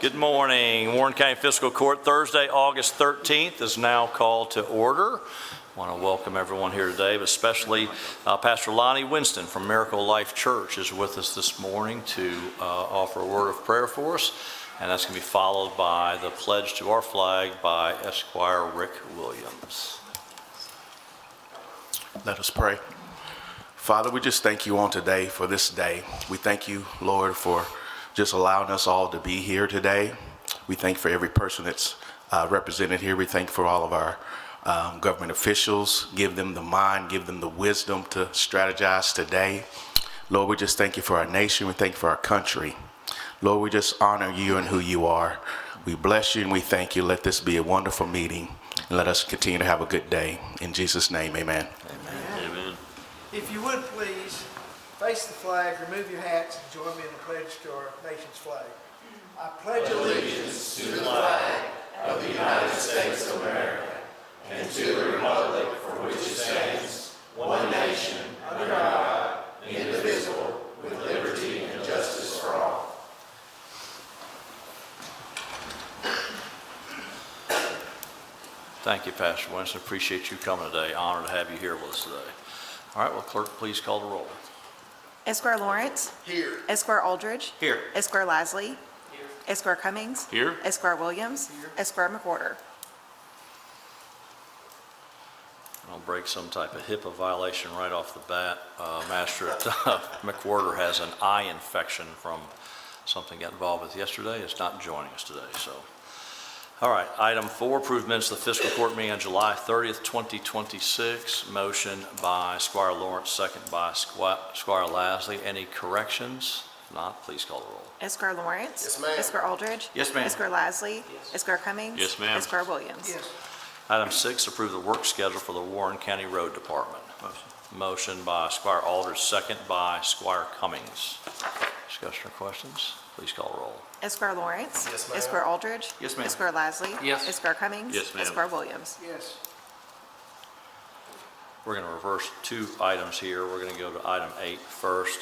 Good morning. Warren County Fiscal Court, Thursday, August 13th is now called to order. I want to welcome everyone here today, but especially Pastor Lonnie Winston from Miracle Life Church is with us this morning to offer a word of prayer for us, and that's going to be followed by the pledge to our flag by Esquire Rick Williams. Let us pray. Father, we just thank you on today for this day. We thank you, Lord, for just allowing us all to be here today. We thank for every person that's represented here. We thank for all of our government officials. Give them the mind, give them the wisdom to strategize today. Lord, we just thank you for our nation. We thank you for our country. Lord, we just honor you and who you are. We bless you and we thank you. Let this be a wonderful meeting. And let us continue to have a good day. In Jesus' name, amen. Amen. Amen. If you would please, face the flag, remove your hats, and join me in the pledge to our nation's flag. I pledge allegiance to the flag of the United States of America and to the republic for which it stands, one nation, under God, indivisible, with liberty and justice for all. Thank you, Pastor Winston. Appreciate you coming today. Honored to have you here with us today. All right, well, clerk, please call the roll. Esquire Lawrence. here. Esquire Aldridge. Here. Esquire Lasley. Here. Esquire Cummings. Here. Esquire Williams. Here. Esquire McWhorter. I'll break some type of HIPAA violation right off the bat. Master McWhorter has an eye infection from something he got involved with yesterday. It's not joining us today, so. All right, item 4, approved minutes of the fiscal court meeting on July 30th, 2026. Motion by Squire Lawrence, second by Squire Lasley. Any corrections? If not, please call the roll. Esquire Lawrence. Yes, ma'am. Esquire Aldridge. Yes, ma'am. Esquire Lasley. Yes. Esquire Cummings. Yes, ma'am. Esquire Williams. Yes. Item 6, approve the work schedule for the Warren County Road Department. Motion by Squire Aldridge, second by Squire Cummings. Discussion or questions? Please call the roll. Esquire Lawrence. Yes, ma'am. Esquire Aldridge. Yes, ma'am. Esquire Lasley. Yes. Esquire Cummings. Yes, ma'am. Esquire Williams. Yes. We're going to reverse 2 items here. We're going to go to item 8 first.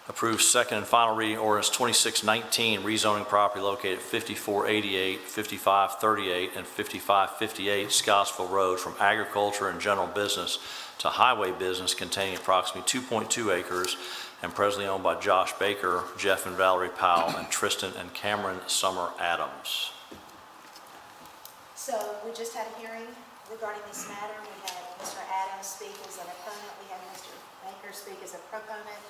Approve second and final reading ordinance 2619, rezoning property located at 5488, 5538, and 5558 Scottsville Road from agriculture and general business to highway business containing approximately 2.2 acres and presently owned by Josh Baker, Jeff and Valerie Powell, and Tristan and Cameron Summer Adams. So we just had a hearing regarding this matter. We had Mr. Adams speak as an opponent. We had Mr. Baker speak as a proponent.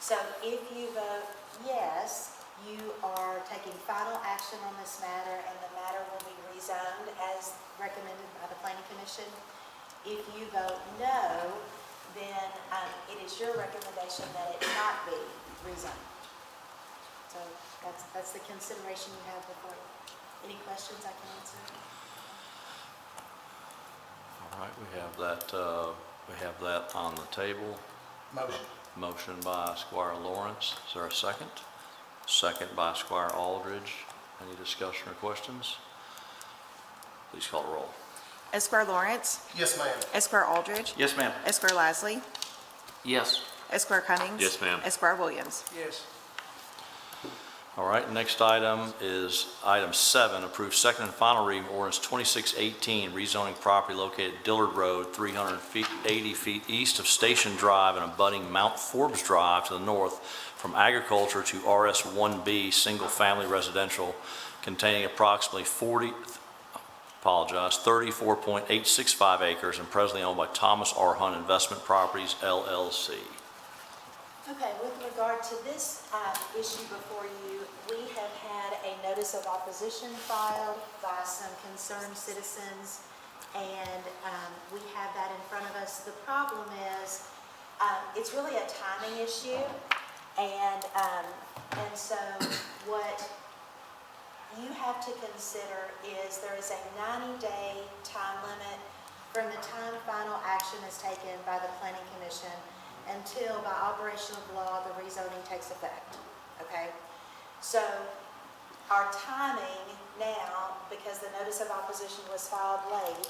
So if you vote yes, you are taking final action on this matter and the matter will be rezoned as recommended by the Planning Commission. If you vote no, then it is your recommendation that it not be rezoned. So that's the consideration you have before you. Any questions I can answer? All right, we have that on the table. Motion. Motion by Squire Lawrence. Is there a second? Second by Squire Aldridge. Any discussion or questions? Please call the roll. Esquire Lawrence. Yes, ma'am. Esquire Aldridge. Yes, ma'am. Esquire Lasley. Yes. Esquire Cummings. Yes, ma'am. Esquire Williams. Yes. All right, next item is item 7, approve second and final reading ordinance 2618, rezoning property located at Dillard Road, 380 feet east of Station Drive and abutting Mount Forbes Drive to the north from agriculture to RS1B, single family residential, containing approximately 34.865 acres and presently owned by Thomas R. Hunt Investment Properties, LLC. Okay, with regard to this issue before you, we have had a notice of opposition filed by some concerned citizens, and we have that in front of us. The problem is, it's really a timing issue, and so what you have to consider is there is a 90-day time limit from the time final action is taken by the Planning Commission until, by operation of law, the rezoning takes effect, okay? So our timing now, because the notice of opposition was filed late,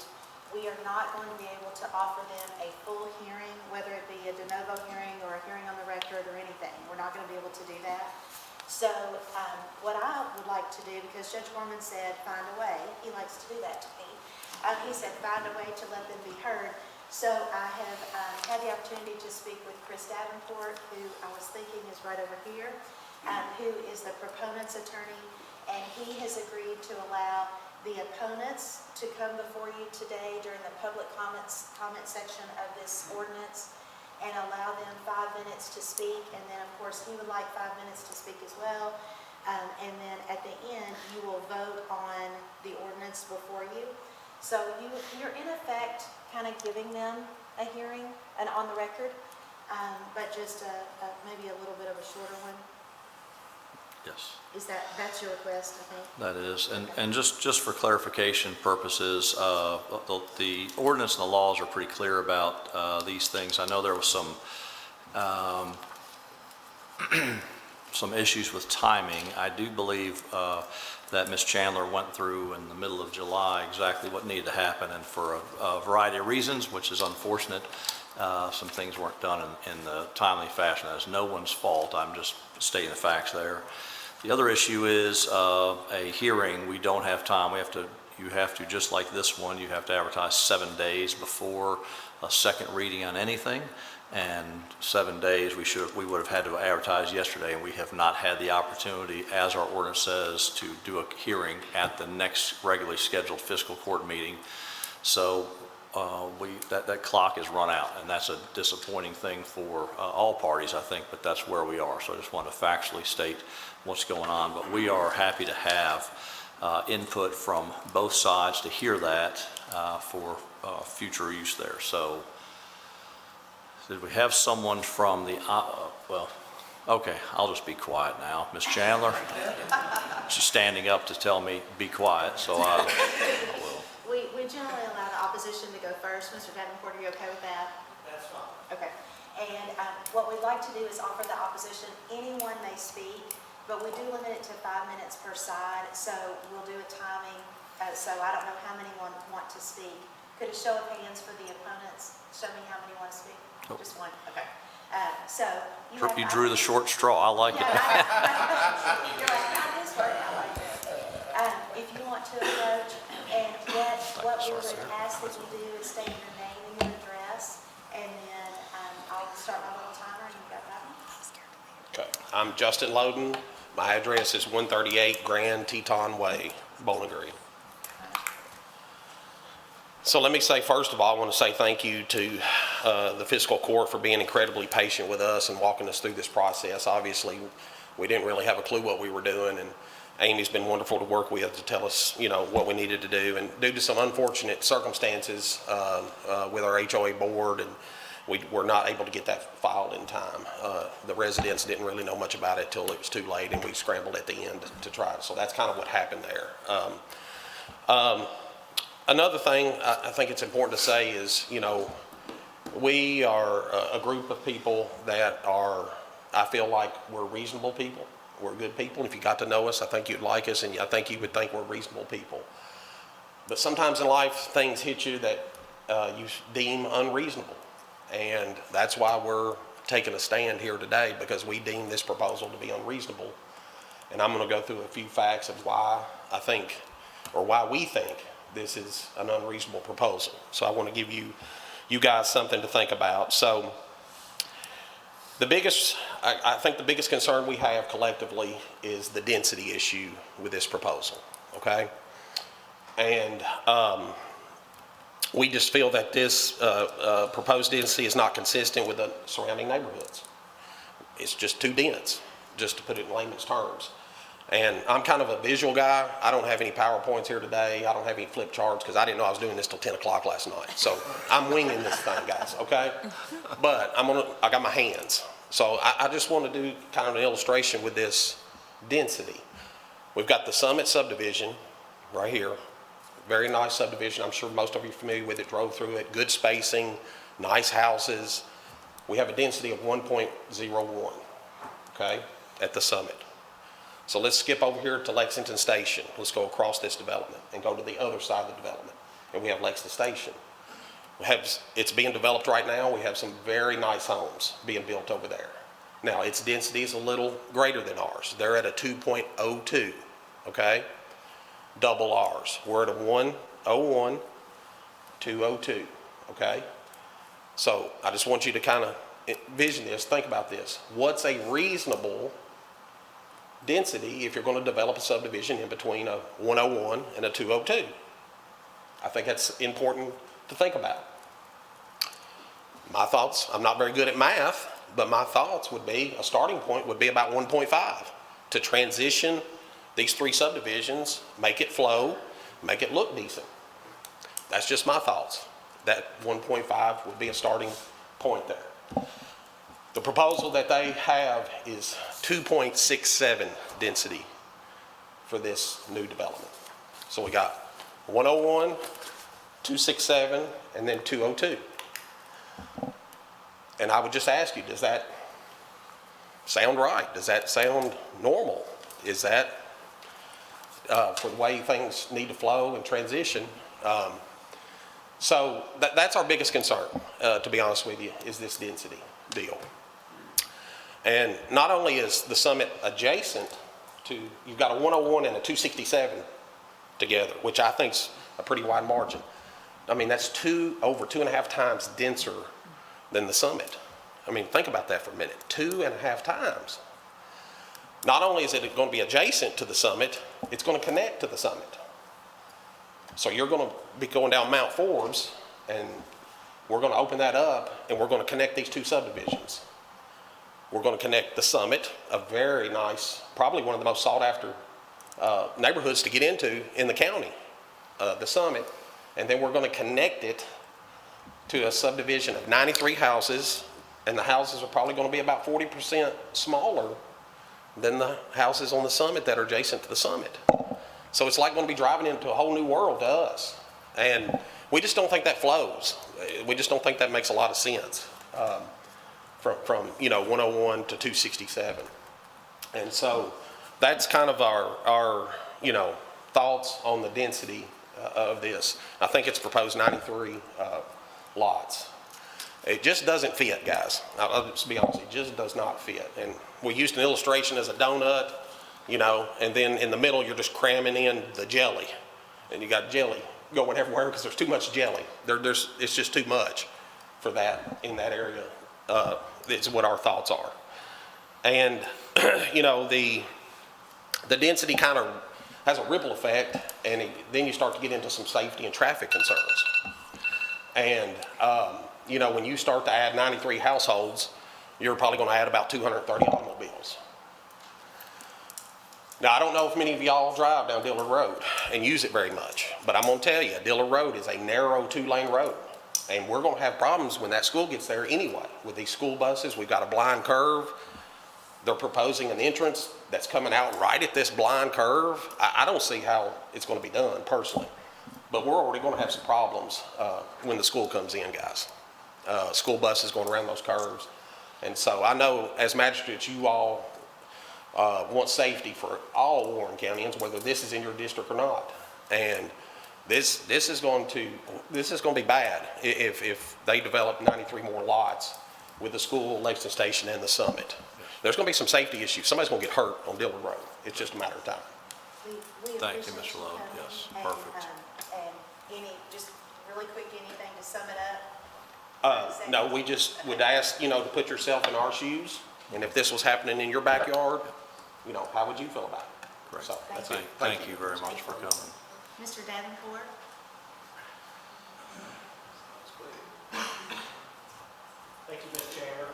we are not going to be able to offer them a full hearing, whether it be a de novo hearing or a hearing on the record or anything. We're not going to be able to do that. So what I would like to do, because Judge Gorman said, find a way, he likes to do that to me. He said, find a way to let them be heard. So I have had the opportunity to speak with Chris Davenport, who I was thinking is right over here, who is the proponent's attorney, and he has agreed to allow the opponents to come before you today during the public comment section of this ordinance and allow them 5 minutes to speak. And then, of course, he would like 5 minutes to speak as well. And then at the end, you will vote on the ordinance before you. So you're in effect kind of giving them a hearing and on the record, but just maybe a little bit of a shorter one. Yes. That's your request, I think? That is, and just for clarification purposes, the ordinance and the laws are pretty clear about these things. I know there was some issues with timing. I do believe that Ms. Chandler went through in the middle of July exactly what needed to happen, and for a variety of reasons, which is unfortunate, some things weren't done in the timely fashion. That is no one's fault. I'm just stating the facts there. The other issue is a hearing. We don't have time. You have to, just like this one, you have to advertise 7 days before a second reading on anything. And 7 days, we would have had to advertise yesterday, and we have not had the opportunity, as our ordinance says, to do a hearing at the next regularly scheduled fiscal court meeting. So that clock is run out, and that's a disappointing thing for all parties, I think, but that's where we are. So I just want to factually state what's going on, but we are happy to have input from both sides to hear that for future use there. So did we have someone from the, well, okay, I'll just be quiet now. Ms. Chandler, she's standing up to tell me be quiet, so I will. We generally allow the opposition to go first. Mr. Davenport, are you okay with that? That's fine. Okay. And what we'd like to do is offer the opposition, anyone may speak, but we do limit it to 5 minutes per side, so we'll do a timing. So I don't know how many want to speak. Could a show of hands for the opponents show me how many want to speak? Nope. Just one, okay. So you have You 5 drew the minutes. short straw. I like it. You're like, not this part, I like this. If you want to approach, and what we would ask that you do is state your name and your address, and then I'll start my little timer, and you've got 5 minutes. Okay, I'm Justin Loden. My address is 138 Grand Teton Way, Bowling Green. So let me say, first of all, I want to say thank you to the fiscal court for being incredibly patient with us and walking us through this process. Obviously, we didn't really have a clue what we were doing, and Amy's been wonderful to work with to tell us, what we needed to do. And due to some unfortunate circumstances with our HOA board, and we were not able to get that filed in time. The residents didn't really know much about it till it was too late, and we scrambled at the end to try it. So that's kind of what happened there. Another thing I think it's important to say is, we are a group of people that are, I feel like we're reasonable people. We're good people. And if you got to know us, I think you'd like us, and I think you would think we're reasonable people. But sometimes in life, things hit you that you deem unreasonable. And that's why we're taking a stand here today, because we deem this proposal to be unreasonable. And I'm going to go through a few facts of why I think, or why we think, this is an unreasonable proposal. So I want to give you guys something to think about. So I think the biggest concern we have collectively is the density issue with this proposal, okay? And we just feel that this proposed density is not consistent with the surrounding neighborhoods. It's just too dense, just to put it in layman's terms. And I'm kind of a visual guy. I don't have any PowerPoints here today. I don't have any flip charts because I didn't know I was doing this till 10 o'clock last night. So I'm winging this thing, guys, okay? But I got my hands. So I just want to do kind of an illustration with this density. We've got the Summit subdivision right here. Very nice subdivision. I'm sure most of you are familiar with it, drove through it. Good spacing, nice houses. We have a density of 1.01, okay, at the Summit. So let's skip over here to Lexington Station. Let's go across this development and go to the other side of the development. And we have Lexington Station. It's being developed right now. We have some very nice homes being built over there. Now, its density is a little greater than ours. They're at a 2.02, okay? Double ours. We're at a 101, 202, okay? So I just want you to kind of envision this, think about this. What's a reasonable density if you're going to develop a subdivision in between a 101 and a 202? I think that's important to think about. My thoughts, I'm not very good at math, but my thoughts would be, a starting point would be about 1.5 to transition these three subdivisions, make it flow, make it look decent. That's just my thoughts. That 1.5 would be a starting point there. The proposal that they have is 2.67 density for this new development. So we got 101, 267, and then 202. And I would just ask you, does that sound right? Does that sound normal? Is that for the way things need to flow and transition? So that's our biggest concern, to be honest with you, is this density deal. And not only is the summit adjacent to, you've got a 101 and a 267 together, which I think's a pretty wide margin. I mean, that's over 2.5 times denser than the summit. I mean, think about that for a minute, 2.5 times. Not only is it going to be adjacent to the summit, it's going to connect to the summit. So you're going to be going down Mount Forbes, and we're going to open that up, and we're going to connect these two subdivisions. We're going to connect the summit, a very nice, probably one of the most sought after neighborhoods to get into in the county, the summit. And then we're going to connect it to a subdivision of 93 houses, and the houses are probably going to be about 40% smaller than the houses on the summit that are adjacent to the summit. So it's like going to be driving into a whole new world to us. And we just don't think that flows. We just don't think that makes a lot of sense from 101 to 267. And so that's kind of our thoughts on the density of this. I think it's proposed 93 lots. It just doesn't fit, guys. I'll just be honest, it just does not fit. And we used an illustration as a donut, and then in the middle you're just cramming in the jelly. And you got jelly going everywhere because there's too much jelly. It's just too much for that in that area. It's what our thoughts are. And, the density kind of has a ripple effect, and then you start to get into some safety and traffic concerns. And, when you start to add 93 households, you're probably going to add about 230 automobiles. Now, I don't know if many of y'all drive down Dillard Road and use it very much, but I'm going to tell you, Dillard Road is a narrow 2-lane road. And we're going to have problems when that school gets there anyway. With these school buses, we've got a blind curve. They're proposing an entrance that's coming out right at this blind curve. I don't see how it's going to be done personally. But we're already going to have some problems when the school comes in, guys. School buses going around those curves. And so I know as magistrates, you all want safety for all Warren Countyans, whether this is in your district or not. And this is going to be bad if they develop 93 more lots with the school, Lexington Station, and the summit. There's going to be some safety issues. Somebody's going to get hurt on Dillard Road. It's just a matter of time. We Thank you, appreciate Mr. Lowe. coming, Yes, and, perfect. And just really quick, anything to sum it up? No, we just would ask, to put yourself in our shoes. And if this was happening in your backyard, how would you feel about it? Great. So that's it. Thank you very much for coming. Mr. Davenport? Thank you, Mr. Chamber.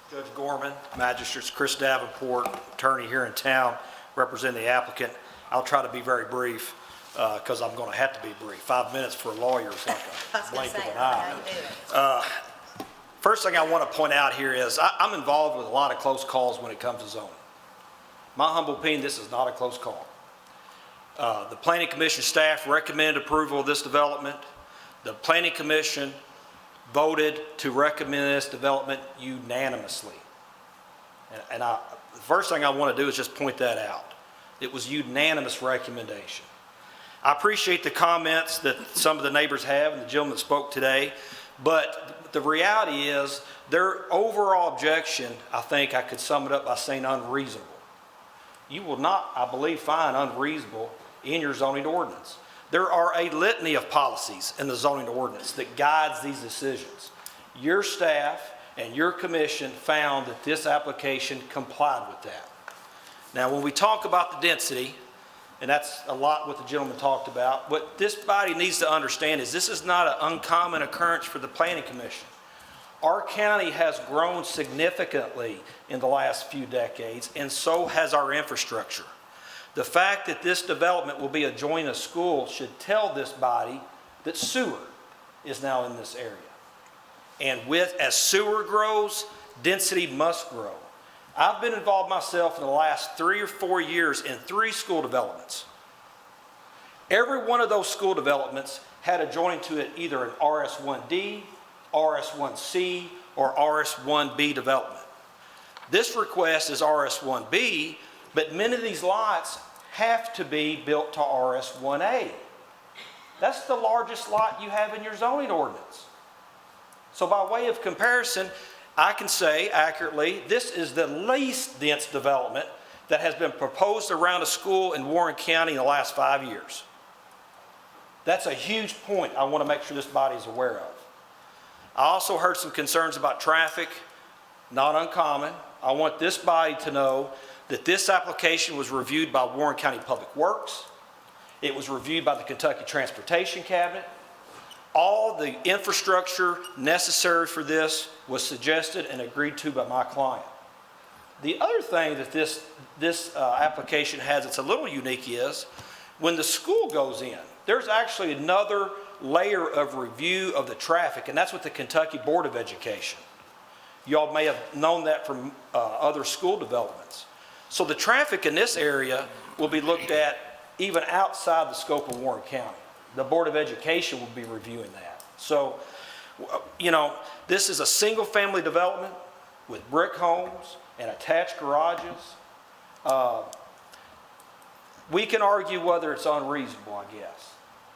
Judge Gorman, Magistrates Chris Davenport, attorney here in town, representing the applicant. I'll try to be very brief because I'm going to have to be brief. 5 minutes for a lawyer is like a blink of an eye. First thing I want to point out here is I'm involved with a lot of close calls when it comes to zoning. My humble opinion, this is not a close call. The Planning Commission staff recommended approval of this development. The Planning Commission voted to recommend this development unanimously. And the first thing I want to do is just point that out. It was unanimous recommendation. I appreciate the comments that some of the neighbors have and the gentleman that spoke today, But the reality is, their overall objection, I think I could sum it up by saying unreasonable. You will not, I believe, find unreasonable in your zoning ordinance. There are a litany of policies in the zoning ordinance that guides these decisions. Your staff and your commission found that this application complied with that. Now, when we talk about the density, and that's a lot what the gentleman talked about, what this body needs to understand is this is not an uncommon occurrence for the Planning Commission. Our county has grown significantly in the last few decades, and so has our infrastructure. The fact that this development will be adjoining a school should tell this body that sewer is now in this area. And as sewer grows, density must grow. I've been involved myself in the last 3 or 4 years in 3 school developments. Every one of those school developments had adjoining to it either an RS1D, RS1C, or RS1B development. This request is RS1B, but many of these lots have to be built to RS1A. That's the largest lot you have in your zoning ordinance. So by way of comparison, I can say accurately, this is the least dense development that has been proposed around a school in Warren County in the last 5 years. That's a huge point I want to make sure this body is aware of. I also heard some concerns about traffic, not uncommon. I want this body to know that this application was reviewed by Warren County Public Works. It was reviewed by the Kentucky Transportation Cabinet. All the infrastructure necessary for this was suggested and agreed to by my client. The other thing that this application has that's a little unique is when the school goes in, there's actually another layer of review of the traffic, and that's with the Kentucky Board of Education. Y'all may have known that from other school developments. So the traffic in this area will be looked at even outside the scope of Warren County. The Board of Education will be reviewing that. So, you know, this is a single-family development with brick homes and attached garages. We can argue whether it's unreasonable, I guess.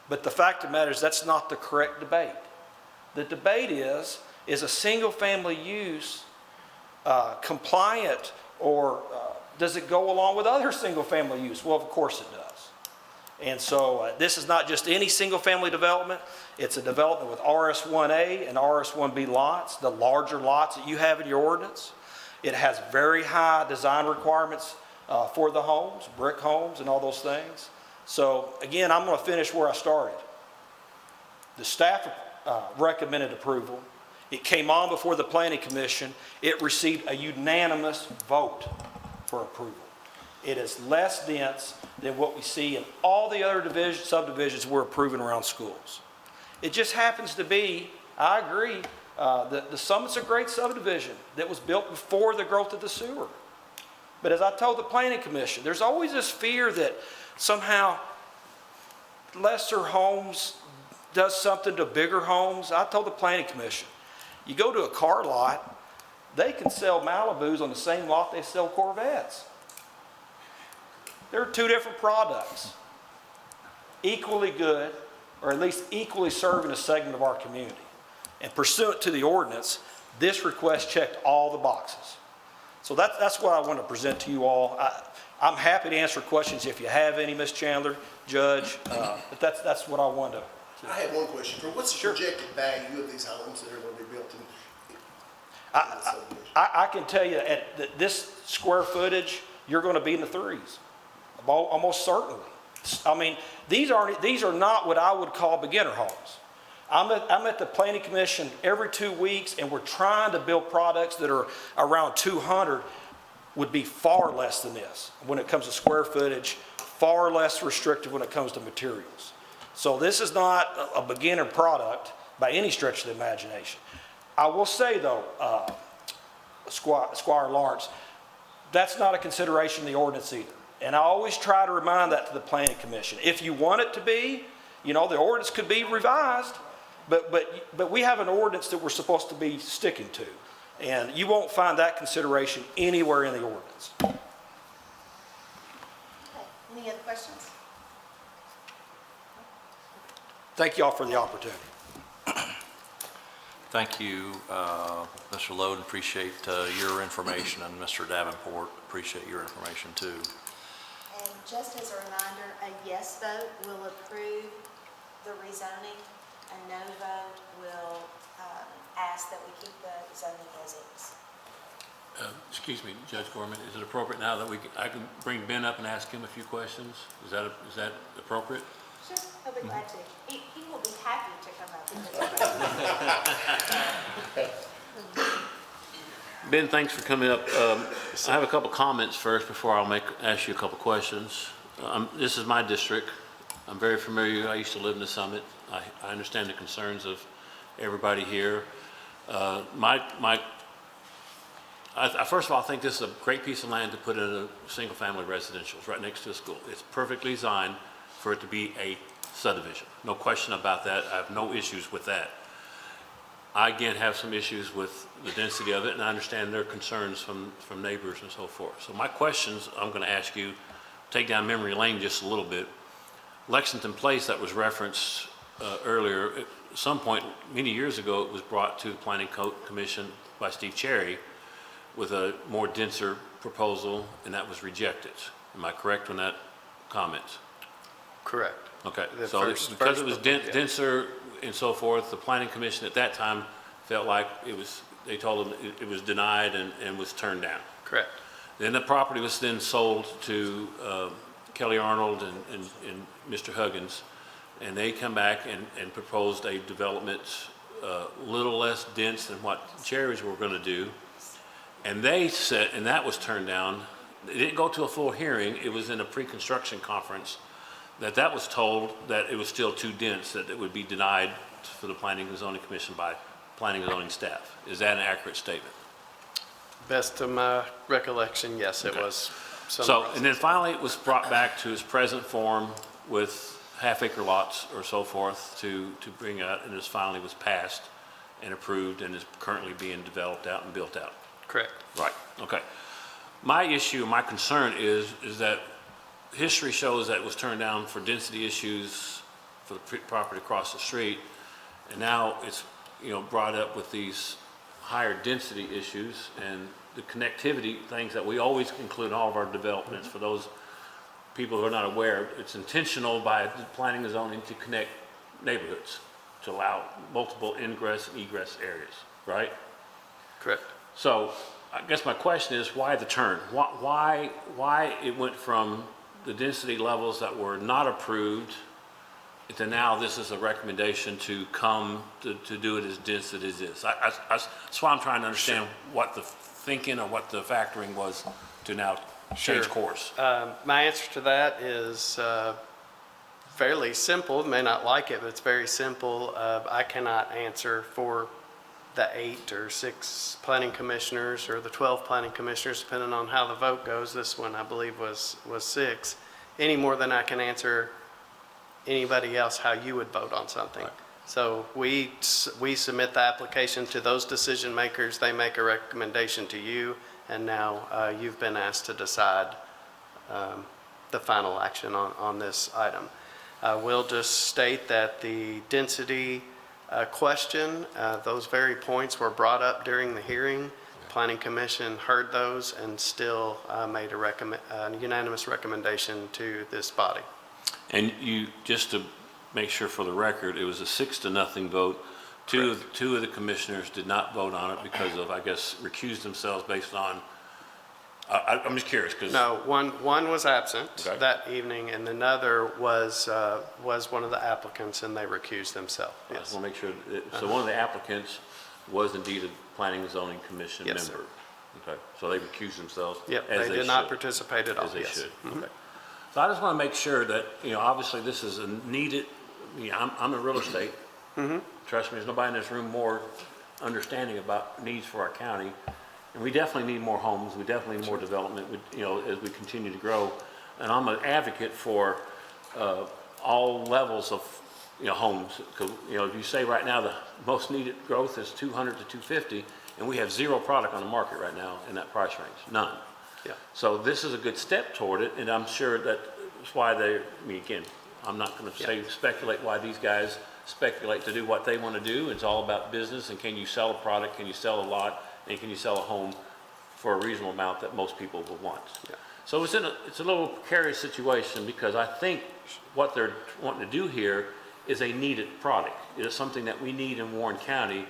But the fact of the matter is that's not the correct debate. The debate is a single-family use compliant, or does it go along with other single-family use? Well, of course it does. And so this is not just any single-family development. It's a development with RS1A and RS1B lots, the larger lots that you have in your ordinance. It has very high design requirements for the homes, brick homes and all those things. So again, I'm going to finish where I started. The staff recommended approval. It came on before the Planning Commission. It received a unanimous vote for approval. It is less dense than what we see in all the other subdivisions we're approving around schools. It just happens to be, I agree, the Summit's a great subdivision that was built before the growth of the sewer. But as I told the Planning Commission, there's always this fear that somehow lesser homes does something to bigger homes. I told the Planning Commission, you go to a car lot, they can sell Malibus on the same lot they sell Corvettes. They're 2 different products, equally good, or at least equally serving a segment of our community. And pursuant to the ordinance, this request checked all the boxes. So that's what I want to present to you all. I'm happy to answer questions if you have any, Ms. Chandler, Judge, but that's what I wanted to. I have one question. What's the projected value of these homes that are going to be built in? I can tell you at this square footage, you're going to be in the 3s, almost certainly. I mean, these are not what I would call beginner homes. I'm at the Planning Commission every 2 weeks, and we're trying to build products that are around 200, would be far less than this when it comes to square footage, far less restrictive when it comes to materials. So this is not a beginner product by any stretch of the imagination. I will say though, Squire Lawrence, that's not a consideration in the ordinance either. And I always try to remind that to the Planning Commission. If you want it to be, you know, the ordinance could be revised, but we have an ordinance that we're supposed to be sticking to. And you won't find that consideration anywhere in the ordinance. Okay. Any other questions? Thank you all for the opportunity. Thank you, Mr. Loden. Appreciate your information, and Mr. Davenport, appreciate your information too. And just as a reminder, a yes vote will approve the rezoning. A no vote will ask that we keep the zoning as is. Excuse me, Judge Gorman, is it appropriate now that I can bring Ben up and ask him a few questions? Is that appropriate? Sure, I'll be glad to. He will be happy to come up. Ben, thanks for coming up. I have a couple comments first before I'll ask you a couple questions. This is my district. I'm very familiar. I used to live in the Summit. I understand the concerns of everybody here. First of all, I think this is a great piece of land to put in a single-family residential. It's right next to a school. It's perfectly designed for it to be a subdivision. No question about that. I have no issues with that. I, again, have some issues with the density of it, and I understand their concerns from neighbors and so forth. So my questions I'm going to ask you, take down memory lane just a little bit. Lexington Place that was referenced earlier, at some point many years ago, it was brought to the Planning Commission by Steve Cherry with a more denser proposal, and that was rejected. Am I correct on that comment? Correct. Okay, The so because it was denser and so forth, the Planning Commission at that time felt like they told them it was denied and was turned down. Correct. Then the property was then sold to Kelly Arnold and Mr. Huggins, and they come back and proposed a development a little less dense than what Cherries were going to do. And they said, and that was turned down. It didn't go to a full hearing. It was in a pre-construction conference that was told that it was still too dense, that it would be denied for the Planning and Zoning Commission by Planning and Zoning staff. Is that an accurate statement? Best of my recollection, yes, it Okay. was. So, and then finally it was brought back to its present form with half-acre lots or so forth to bring out, and this finally was passed and approved and is currently being developed out and built out. Correct. Right, okay. My issue, my concern is that history shows that it was turned down for density issues for the property across the street, and now it's, brought up with these higher density issues and the connectivity things that we always include in all of our developments. For those people who are not aware, it's intentional by planning and zoning to connect neighborhoods, to allow multiple ingress and egress areas, right? Correct. So I guess my question is, why the turn? Why it went from the density levels that were not approved to now this is a recommendation to come to do it as dense as it is? That's why I'm trying to understand what the thinking or what the factoring was to now change course. My answer to that is fairly simple. You may not like it, but it's very simple. I cannot answer for the 8 or 6 planning commissioners or the 12 planning commissioners, depending on how the vote goes. This one, I believe, was 6, any more than I can answer anybody else how you would vote on something. Right. So we submit the application to those decision makers. They make a recommendation to you, and now you've been asked to decide the final action on this item. We'll just state that the density question, those very points were brought up during the hearing. Planning Commission heard those and still made a unanimous recommendation to this body. And you, just to make sure for the record, it was a 6-0 vote. Two of the commissioners did not vote on it because of, I guess, recused themselves based on, I'm just curious because. No, one was absent Okay. that evening, and another was one of the applicants, and they recused themselves. I just Yes. want to make sure, so one of the applicants was indeed a Planning and Zoning Commission Yes, member? Okay, so they recused themselves? Yep, as they did not should, participate at all. As they Yes. should, okay. So I just want to make sure that, obviously this is a needed, I'm in real estate. Trust me, there's nobody in this room more understanding about needs for our county. And we definitely need more homes, we definitely need more development, as we continue to grow. And I'm an advocate for all levels of, homes. Because, if you say right now the most needed growth is 200 to 250, and we have 0 product on the market right now in that price range, none. Yeah. So this is a good step toward it, and I'm sure that's why again, I'm not going to speculate why these guys speculate to do what they want to do. It's all about business, and can you sell a product, can you sell a lot, and can you sell a home for a reasonable amount that most people would want. So it's a little precarious situation, because I think what they're wanting to do here is a needed product. It is something that we need in Warren County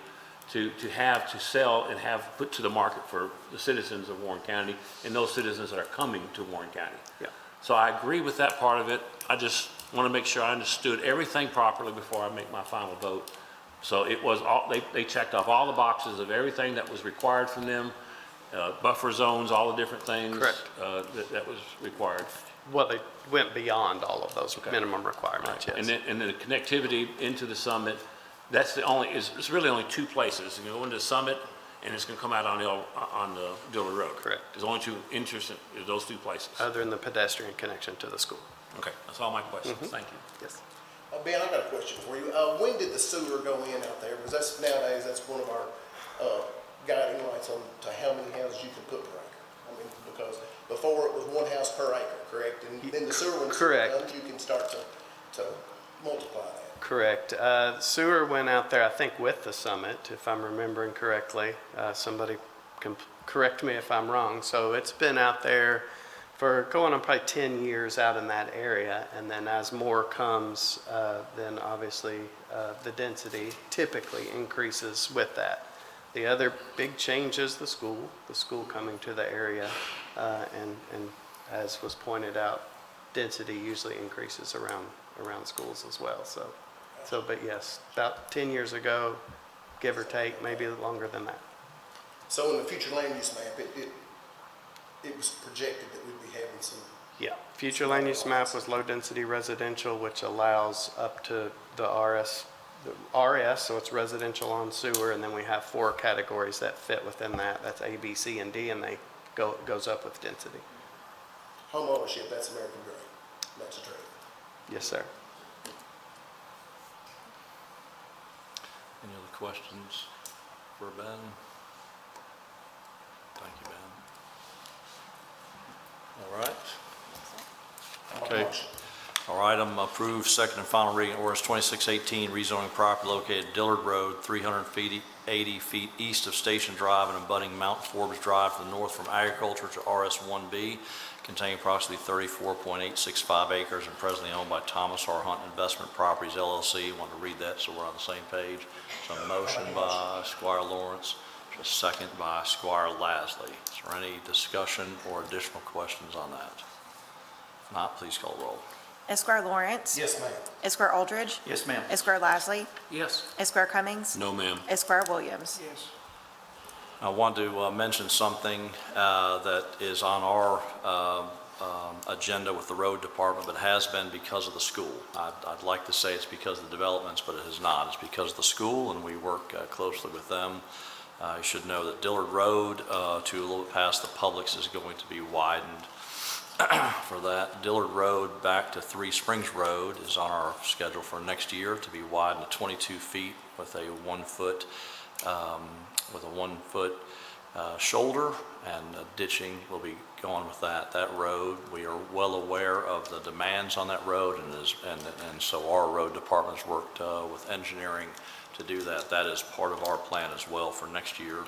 to have to sell and have put to the market for the citizens of Warren County and those citizens that are coming to Warren County. Yeah. So I agree with that part of it. I just want to make sure I understood everything properly before I make my final vote. So it was all, they checked off all the boxes of everything that was required from them, buffer zones, all the different things. Correct. That was required. Well, they went beyond all of those minimum requirements, yes. And then the connectivity into the summit, that's the only, it's really only two places. You go into the summit, and it's going to come out on the Dillard Road. Correct. There's only two interesting, those two places. Other than the pedestrian connection to the school. Okay, that's all my questions. Thank you. Yes. Ben, I got a question for you. When did the sewer go in out there? Because that's nowadays, that's one of our guiding lights on to how many houses you can put per acre. I mean, because before it was one house per acre, correct? And then the sewer, when Correct. it's done, you can start to multiply that. Correct. Sewer went out there, I think, with the summit, if I'm remembering correctly. Somebody can correct me if I'm wrong. So it's been out there for going on probably 10 years out in that area. And then as more comes, then obviously the density typically increases with that. The other big change is the school coming to the area. And as was pointed out, density usually increases around schools as well. So, but yes, about 10 years ago, give or take, maybe longer than that. So in the future land use map, it was projected that we'd be having some. Yeah, future land use map was low density residential, which allows up to the RS, so it's residential on sewer, and then we have 4 categories that fit within that. That's A, B, C, and D, and goes up with density. Home ownership, that's American Dream. That's a trade. Yes, sir. Any other questions for Ben? Thank you, Ben. All right. Okay. All right, I'm approved second and final reading ordinance 2618, rezoning property located Dillard Road, 380 feet east of Station Drive and abutting Mount Forbes Drive to the north from agriculture to RS1B, containing approximately 34.865 acres and presently owned by Thomas R. Hunt Investment Properties LLC. Want to read that so we're on the same page. So a motion by Squire Lawrence, a second by Squire Lasley. Is there any discussion or additional questions on that? If not, please call the roll. Esquire Lawrence. Yes, ma'am. Esquire Aldridge. Yes, ma'am. Esquire Lasley. Yes. Esquire Cummings. No, ma'am. Esquire Williams. Yes. I want to mention something that is on our agenda with the road department, but has been because of the school. I'd like to say it's because of the developments, but it is not. It's because of the school, and we work closely with them. You should know that Dillard Road to a little bit past the Publix is going to be widened for that. Dillard Road back to 3 Springs Road is on our schedule for next year to be widened to 22 feet with a 1 foot shoulder, and ditching will be going with that. That road, we are well aware of the demands on that road, and so our road department's worked with engineering to do that. That is part of our plan as well for next year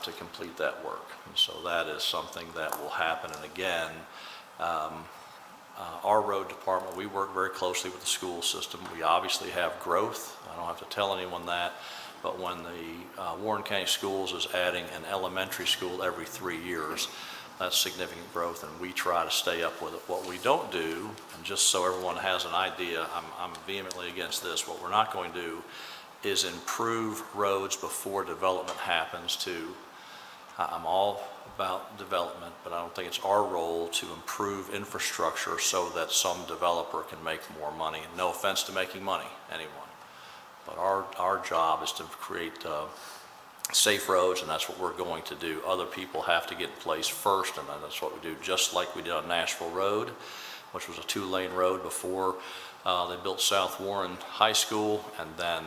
to complete that work. And so that is something that will happen. And again, our road department, we work very closely with the school system. We obviously have growth. I don't have to tell anyone that. But when the Warren County Schools is adding an elementary school every 3 years, that's significant growth, and we try to stay up with it. What we don't do, and just so everyone has an idea, I'm vehemently against this, what we're not going to do is improve roads before development happens too. I'm all about development, but I don't think it's our role to improve infrastructure so that some developer can make more money. No offense to making money, anyone. But our job is to create safe roads, and that's what we're going to do. Other people have to get in place first, and that's what we do, just like we did on Nashville Road, which was a 2-lane road before they built South Warren High School, and then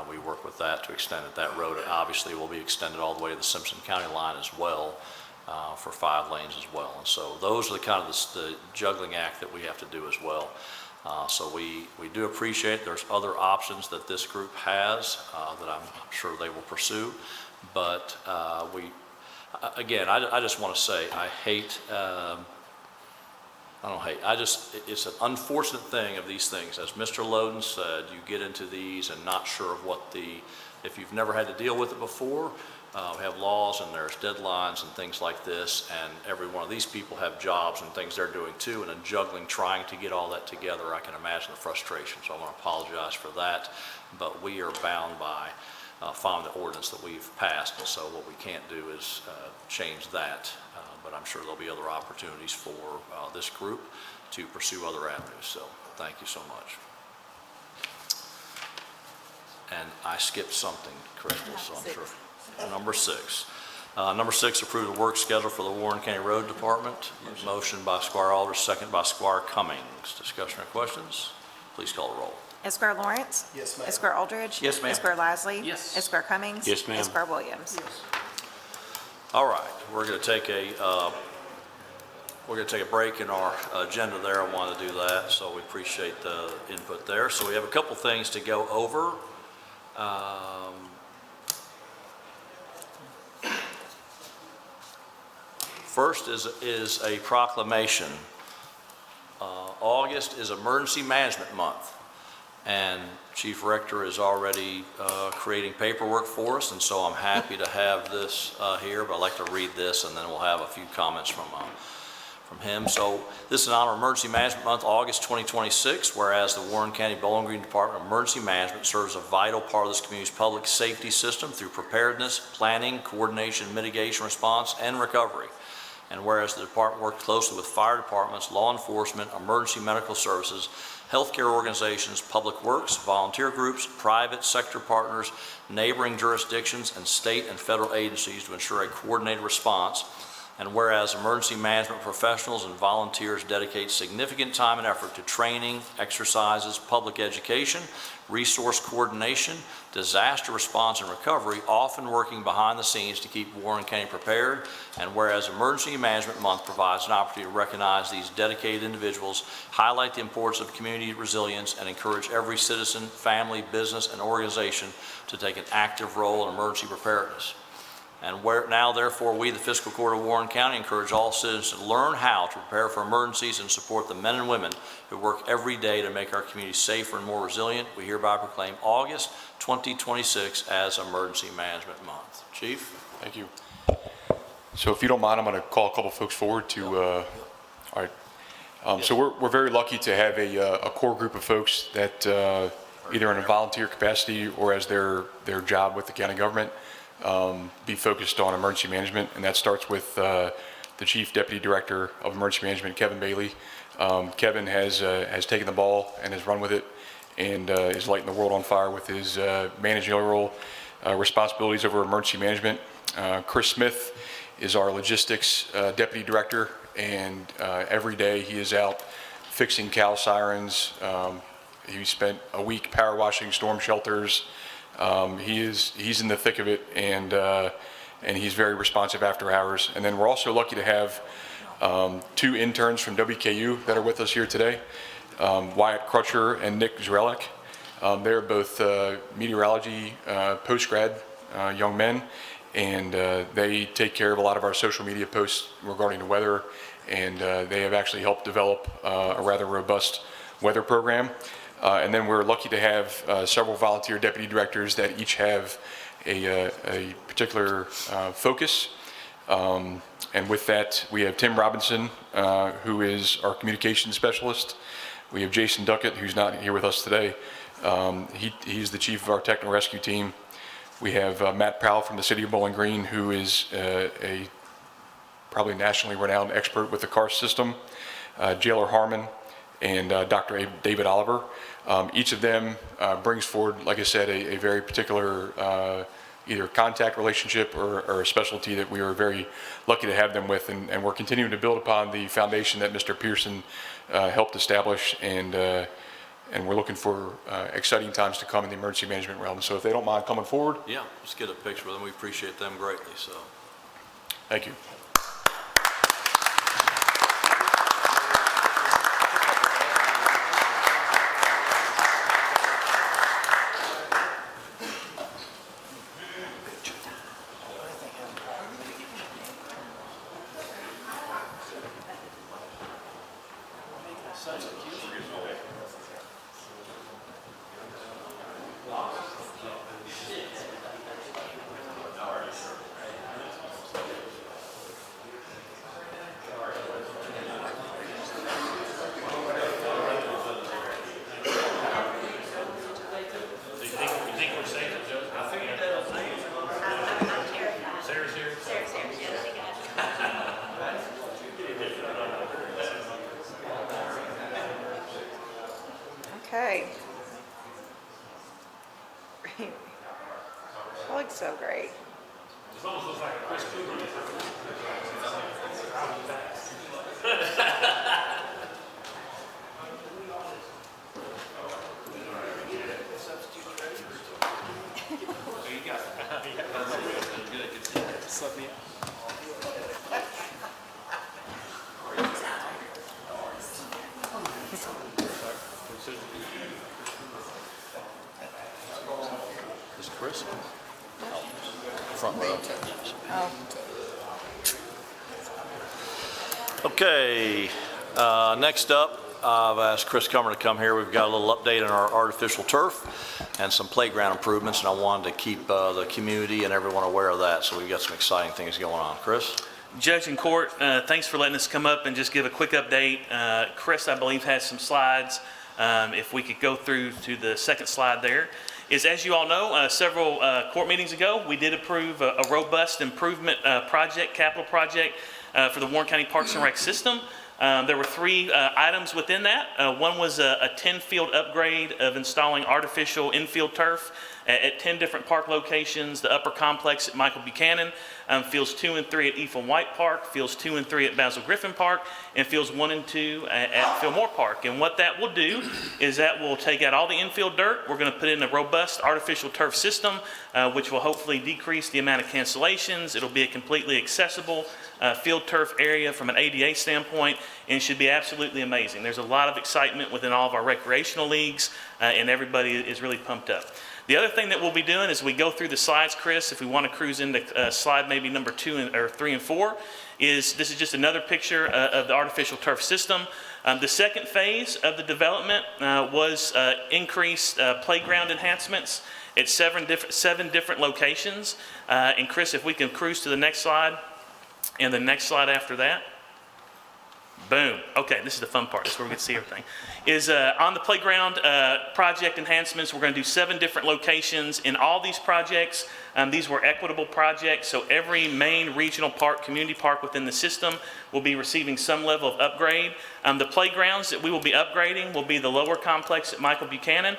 we work with that to extend it. That road obviously will be extended all the way to the Simpson County line as well, for 5 lanes as well. And so those are the kind of the juggling act that we have to do as well. So we do appreciate there's other options that this group has that I'm sure they will pursue. But again, I just want to say I hate, it's an unfortunate thing of these things. As Mr. Loden said, you get into these and not sure of what if you've never had to deal with it before, we have laws and there's deadlines and things like this, and every one of these people have jobs and things they're doing too, and then juggling, trying to get all that together, I can imagine the frustration. So I want to apologize for that, but we are bound by following the ordinance that we've passed, and so what we can't do is change that. But I'm sure there'll be other opportunities for this group to pursue other avenues. So thank you so much. And I skipped something, Crystal, so I'm sure. Number 6. Number 6, approve the work schedule for the Warren County Road Department. Motion by Squire Aldridge, second by Squire Cummings. Discussion or questions? Please call the roll. Esquire Lawrence. Yes, ma'am. Esquire Aldridge. Yes, ma'am. Esquire Lasley. Yes. Esquire Cummings. Yes, ma'am. Esquire Williams. All right, we're going to take a break in our agenda there. I want to do that, so we appreciate the input there. So we have a couple things to go over. First is a proclamation. August is Emergency Management Month, and Chief Rector is already creating paperwork for us, and so I'm happy to have this here, but I'd like to read this, and then we'll have a few comments from him. So this is in honor of Emergency Management Month, August 2026, whereas the Warren County Bowling Green Department of Emergency Management serves a vital part of this community's public safety system through preparedness, planning, coordination, mitigation, response, and recovery. And whereas the department worked closely with fire departments, law enforcement, emergency medical services, healthcare organizations, public works, volunteer groups, private sector partners, neighboring jurisdictions, and state and federal agencies to ensure a coordinated response. And whereas emergency management professionals and volunteers dedicate significant time and effort to training, exercises, public education, resource coordination, disaster response and recovery, often working behind the scenes to keep Warren County prepared. And whereas Emergency Management Month provides an opportunity to recognize these dedicated individuals, highlight the importance of community resilience, and encourage every citizen, family, business, and organization to take an active role in emergency preparedness. And now, therefore, we, the Fiscal Court of Warren County, encourage all citizens to learn how to prepare for emergencies and support the men and women who work every day to make our community safer and more resilient. We hereby proclaim August 2026 as Emergency Management Month. Chief? Thank you. So if you don't mind, I'm going to call a couple folks forward to, all right. So we're very lucky to have a core group of folks that either in a volunteer capacity or as their job with the county government be focused on emergency management, and that starts with the Chief Deputy Director of Emergency Management, Kevin Bailey. Kevin has taken the ball and has run with it and is lighting the world on fire with his managerial responsibilities over emergency management. Chris Smith is our Logistics Deputy Director, and every day he is out fixing cow sirens. He spent a week power washing storm shelters. He's in the thick of it, and he's very responsive after hours. And then we're also lucky to have 2 interns from WKU that are with us here today, Wyatt Crutcher and Nick Zrelek. They're both meteorology post-grad young men, and they take care of a lot of our social media posts regarding the weather, and they have actually helped develop a rather robust weather program. And then we're lucky to have several volunteer deputy directors that each have a particular focus. And with that, we have Tim Robinson, who is our communications specialist. We have Jason Duckett, who's not here with us today. He's the chief of our technical rescue team. We have Matt Powell from the city of Bowling Green, who is a probably nationally renowned expert with the CAR system. Jailer Harmon and Dr. David Oliver. Each of them brings forward, like I said, a very particular either contact relationship or a specialty that we are very lucky to have them with, and we're continuing to build upon the foundation that Mr. Pearson helped establish, and we're looking for exciting times to come in the emergency management realm. So if they don't mind coming forward. Yeah, let's get a picture with them. We appreciate them greatly. So, thank you. Okay. That looks so great. Is Chris? Front row. Oh, Okay, next up, I've asked Chris Cummer to come here. We've got a little update on our artificial turf and some playground improvements, and I wanted to keep the community and everyone aware of that, so we've got some exciting things going on. Chris? Judge and court, thanks for letting us come up and just give a quick update. Chris, I believe, has some slides. If we could go through to the second slide there. As you all know, several court meetings ago, we did approve a robust improvement project, capital project for the Warren County Parks and Rec system. There were three items within that. One was a 10-field upgrade of installing artificial infield turf at 10 different park locations, the upper complex at Michael Buchanan, fields 2 and 3 at Ephraim White Park, fields 2 and 3 at Basil Griffin Park, and fields 1 and 2 at Fillmore Park. And what that will do is that will take out all the infield dirt. We're going to put in a robust artificial turf system, which will hopefully decrease the amount of cancellations. It'll be a completely accessible field turf area from an ADA standpoint, and should be absolutely amazing. There's a lot of excitement within all of our recreational leagues, and everybody is really pumped up. The other thing that we'll be doing as we go through the slides, Chris, if we want to cruise into slide maybe number 2 or 3 and 4, is this is just another picture of the artificial turf system. The second phase of the development was increased playground enhancements at seven different locations. And Chris, if we can cruise to the next slide and the next slide after that. Boom. Okay, this is the fun part. This is where we get to see everything. Is on the playground project enhancements, we're going to do 7 different locations. In all these projects, these were equitable projects, so every main regional park, community park within the system will be receiving some level of upgrade. The playgrounds that we will be upgrading will be the lower complex at Michael Buchanan.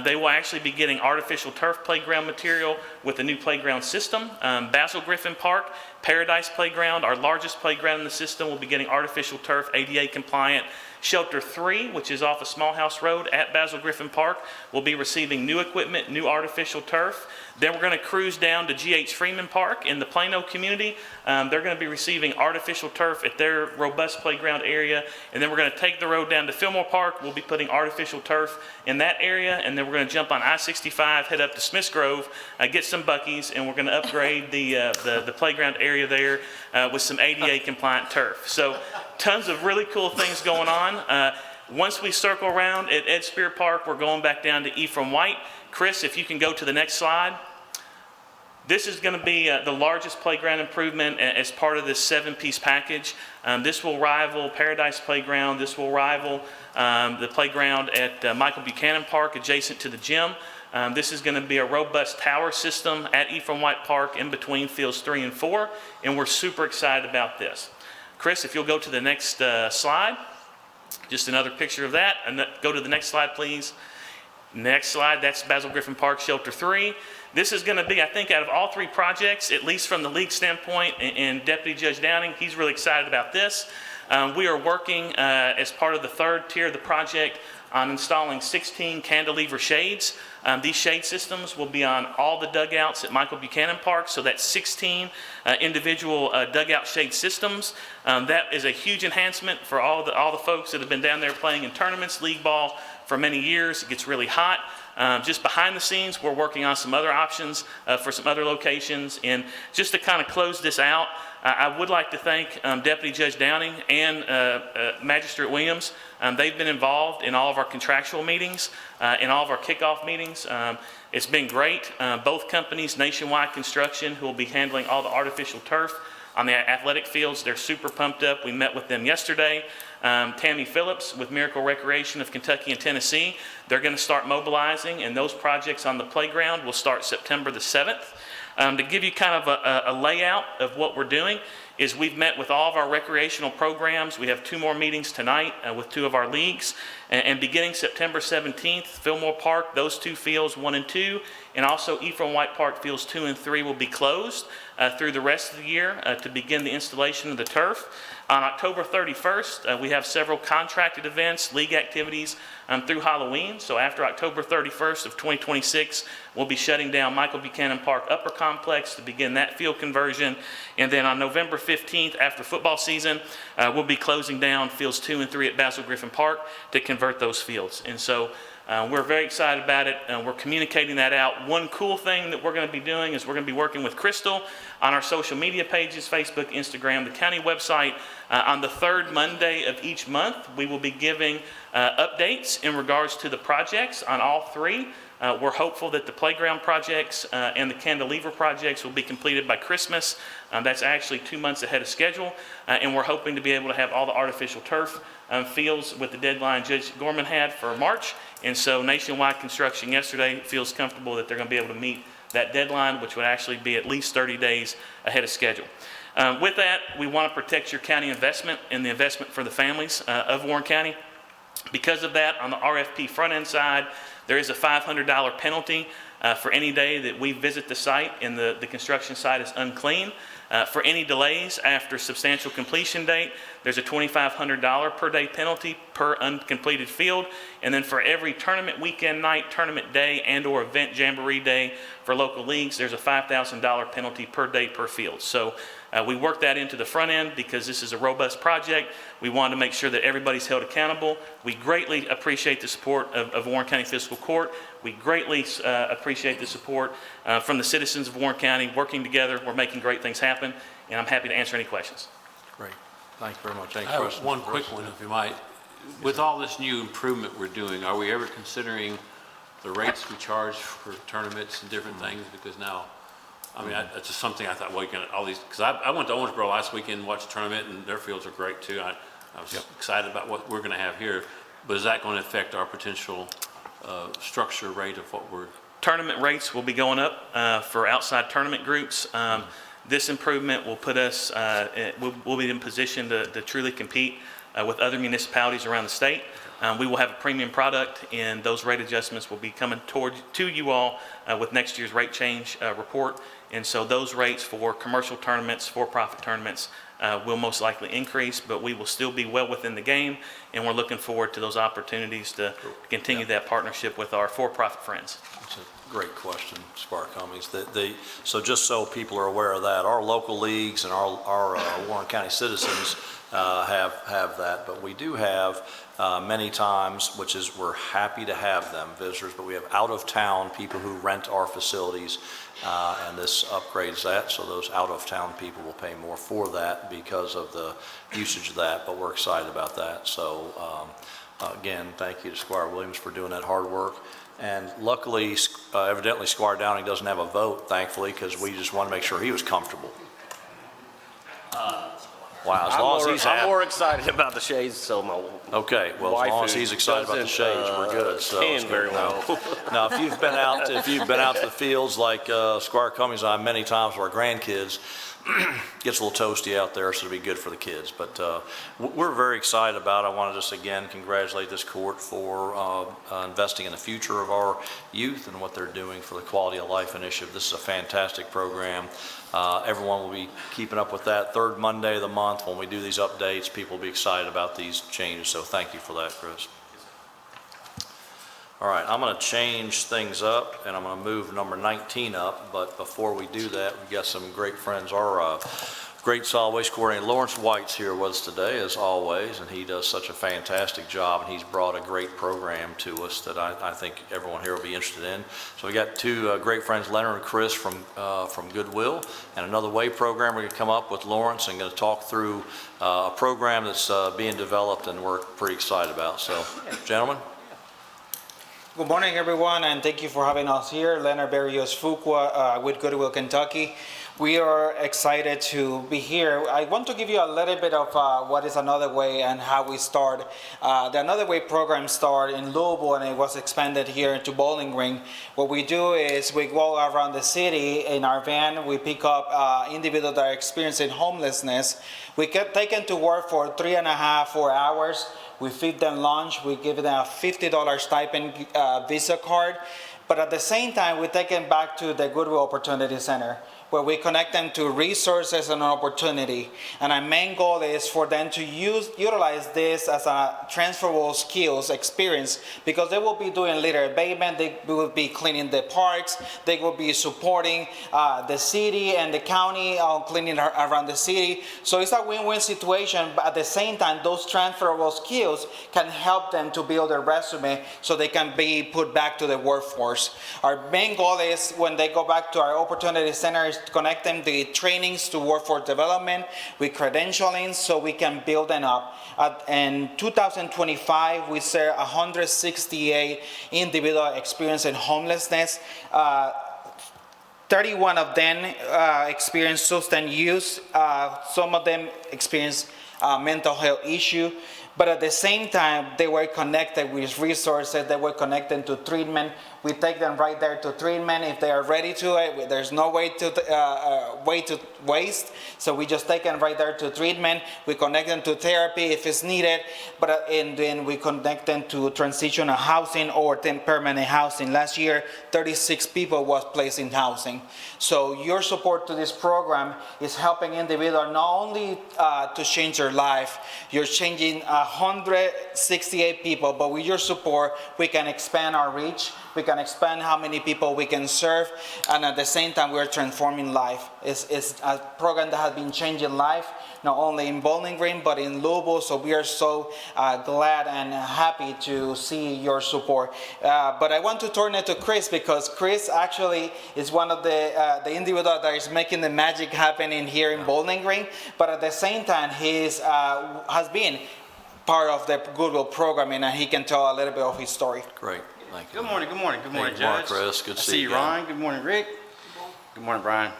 They will actually be getting artificial turf playground material with the new playground system. Basil Griffin Park, Paradise Playground, our largest playground in the system, will be getting artificial turf, ADA compliant. Shelter 3, which is off of Small House Road at Basil Griffin Park, will be receiving new equipment, new artificial turf. Then we're going to cruise down to G.H. Freeman Park in the Plano community. They're going to be receiving artificial turf at their robust playground area. And then we're going to take the road down to Fillmore Park. We'll be putting artificial turf in that area. And then we're going to jump on I-65, head up to Smiths Grove, get some Buc-ee's, and we're going to upgrade the playground area there with some ADA compliant turf. So tons of really cool things going on. Once we circle around at Ed Spear Park, we're going back down to Ephraim White. Chris, if you can go to the next slide. This is going to be the largest playground improvement as part of this 7-piece package. This will rival Paradise Playground. This will rival the playground at Michael Buchanan Park adjacent to the gym. This is going to be a robust tower system at Ephraim White Park in between fields 3 and 4, and we're super excited about this. Chris, if you'll go to the next slide, just another picture of that, and go to the next slide, please. Next slide, that's Basil Griffin Park, Shelter 3. This is going to be, I think, out of all 3 projects, at least from the league standpoint, and Deputy Judge Downing, he's really excited about this. We are working as part of the 3rd tier of the project on installing 16 cantilever shades. These shade systems will be on all the dugouts at Michael Buchanan Park, so that's 16 individual dugout shade systems. That is a huge enhancement for all the folks that have been down there playing in tournaments, league ball for many years. It gets really hot. just behind the scenes, we're working on some other options for some other locations. And just to kind of close this out, I would like to thank Deputy Judge Downing and Magistrate Williams. They've been involved in all of our contractual meetings, in all of our kickoff meetings. It's been great. Both companies, Nationwide Construction, who will be handling all the artificial turf on the athletic fields, they're super pumped up. We met with them yesterday. Tammy Phillips with Miracle Recreation of Kentucky and Tennessee, they're going to start mobilizing, and those projects on the playground will start September the 7th. To give you kind of a layout of what we're doing is we've met with all of our recreational programs. We have 2 more meetings tonight with 2 of our leagues. And beginning September 17th, Fillmore Park, those 2 fields, 1 and 2, and also Ephraim White Park fields 2 and 3 will be closed through the rest of the year to begin the installation of the turf. On October 31st, we have several contracted events, league activities through Halloween. So after October 31st of 2026, we'll be shutting down Michael Buchanan Park Upper Complex to begin that field conversion. And then on November 15th, after football season, we'll be closing down fields 2 and 3 at Basil Griffin Park to convert those fields. And so we're very excited about it. We're communicating that out. One cool thing that we're going to be doing is we're going to be working with Crystal on our social media pages, Facebook, Instagram, the county website. On the 3rd Monday of each month, we will be giving updates in regards to the projects on all 3. We're hopeful that the playground projects and the cantilever projects will be completed by Christmas. That's actually 2 months ahead of schedule. And we're hoping to be able to have all the artificial turf fields with the deadline Judge Gorman had for March. And so Nationwide Construction yesterday feels comfortable that they're going to be able to meet that deadline, which would actually be at least 30 days ahead of schedule. With that, we want to protect your county investment and the investment for the families of Warren County. Because of that, on the RFP front end side, there is a $500 penalty for any day that we visit the site and the construction site is unclean. For any delays after substantial completion date, there's a $2,500 per day penalty per uncompleted field. And then for every tournament weekend night, tournament day, and or event jamboree day for local leagues, there's a $5,000 penalty per day per field. So we work that into the front end because this is a robust project. We want to make sure that everybody's held accountable. We greatly appreciate the support of Warren County Fiscal Court. We greatly appreciate the support from the citizens of Warren County. Working together, we're making great things happen, and I'm happy to answer any questions. Great. Thank you very much. Any I have questions? one quick one, if you might. With all this new improvement we're doing, are we ever considering the rates we charge for tournaments and different things? Because now, I mean, it's just something I thought, well, you can, all these, because I went to Owensboro last weekend and watched a tournament, and their fields are great too. I was excited about what we're going to have here. But is that going to affect our potential structure rate of what we're... Tournament rates will be going up for outside tournament groups. This improvement will put us, we'll be in position to truly compete with other municipalities around the state. We will have a premium product, and those rate adjustments will be coming to you all with next year's rate change report. And so those rates for commercial tournaments, for-profit tournaments, will most likely increase, but we will still be well within the game, and we're looking forward to those opportunities to continue that partnership with our for-profit friends. That's a great question, Squire Cummings. So just so people are aware of that, our local leagues and our Warren County citizens have that, but we do have many times, which is we're happy to have them, visitors, but we have out-of-town people who rent our facilities, and this upgrades that, so those out-of-town people will pay more for that because of the usage of that, but we're excited about that. So again, thank you to Squire Williams for doing that hard work. And luckily, evidently, Squire Downing doesn't have a vote, thankfully, because we just want to make sure he was comfortable. Wow, as long as he's happy. I'm more excited about the shades, so my okay, well, as long as he's excited about the shades, we're good. So can very well. Now, if you've been out to the fields like Squire Cummings and I many times with our grandkids, gets a little toasty out there, so it'll be good for the kids. But we're very excited about it. I want to just again congratulate this court for investing in the future of our youth and what they're doing for the Quality of Life Initiative. This is a fantastic program. Everyone will be keeping up with that. 3rd Monday of the month when we do these updates, people will be excited about these changes. So thank you for that, Chris. All right, I'm going to change things up, and I'm going to move number 19 up. But before we do that, we've got some great friends. Our great solid waste coordinator Lawrence White's here with us today, as always, and he does such a fantastic job, and he's brought a great program to us that I think everyone here will be interested in. So we got two great friends, Leonard and Chris from Goodwill, and another way program we're going to come up with Lawrence and going to talk through a program that's being developed and we're pretty excited about. So, gentlemen. Good morning, everyone, and thank you for having us here. Leonard Berrios Fuqua with Goodwill, Kentucky. We are excited to be here. I want to give you a little bit of what is Another Way and how we start. The Another Way program started in Louisville and it was expanded here into Bowling Green. What we do is we go around the city in our van. We pick up individuals that are experiencing homelessness. We get taken to work for 3.5, 4 hours. We feed them lunch. We give them a $50 stipend Visa card. But at the same time, we take them back to the Goodwill Opportunity Center, where we connect them to resources and opportunity. And our main goal is for them to utilize this as a transferable skills experience, because they will be doing litter abatement, they will be cleaning the parks, they will be supporting the city and the county cleaning around the city. So it's a win-win situation, but at the same time, those transferable skills can help them to build their resume so they can be put back to the workforce. Our main goal is when they go back to our opportunity center is to connect them to trainings to workforce development with credentialing so we can build them up. In 2025, we serve 168 individuals experiencing homelessness. 31 of them experience substance use. Some of them experience mental health issue. But at the same time, they were connected with resources, they were connected to treatment. We take them right there to treatment if they are ready to it. There's no way to waste, so we just take them right there to treatment. We connect them to therapy if it's needed, and then we connect them to transitional housing or permanent housing. Last year, 36 people was placed in housing. So your support to this program is helping individuals not only to change their life, you're changing 168 people, but with your support, we can expand our reach. We can expand how many people we can serve, and at the same time, we're transforming life. It's a program that has been changing life, not only in Bowling Green, but in Louisville, so we are so glad and happy to see your support. But I want to turn it to Chris, because Chris actually is one of the individuals that is making the magic happen in here in Bowling Green, but at the same time, he has been part of the Goodwill program, and he can tell a little bit of his story. Great. Thank you. Good morning, good morning, good morning, Good morning, Judge. Chris. Good to see see you you, Ryan. Good morning, Rick. Good morning, Brian.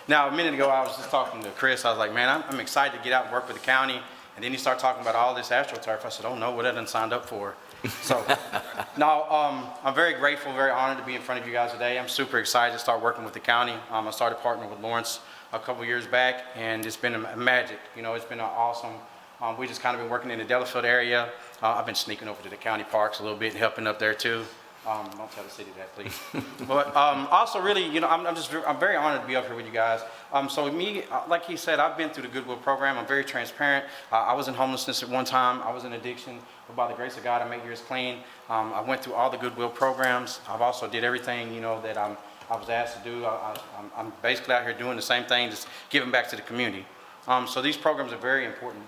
Now, a minute ago, I was just talking to Chris. I was like, man, I'm excited to get out and work with the county. And then he started talking about all this AstroTurf. I said, oh no, what I done signed up for. So, now, I'm very grateful, very honored to be in front of you guys today. I'm super excited to start working with the county. I started partnering with Lawrence a couple years back, and it's been a magic. You know, it's been awesome. We just kind of been working in the Delafield area. I've been sneaking over to the county parks a little bit and helping up there too. Don't tell the city that, please. But also, really, you know, I'm very honored to be up here with you guys. So me, like he said, I've been through the Goodwill program. I'm very transparent. I was in homelessness at one time. I was in addiction. But by the grace of God, I made yours clean. I went through all the Goodwill programs. I've also did everything, you know, that I was asked to do. I'm basically out here doing the same thing, just giving back to the community. So these programs are very important.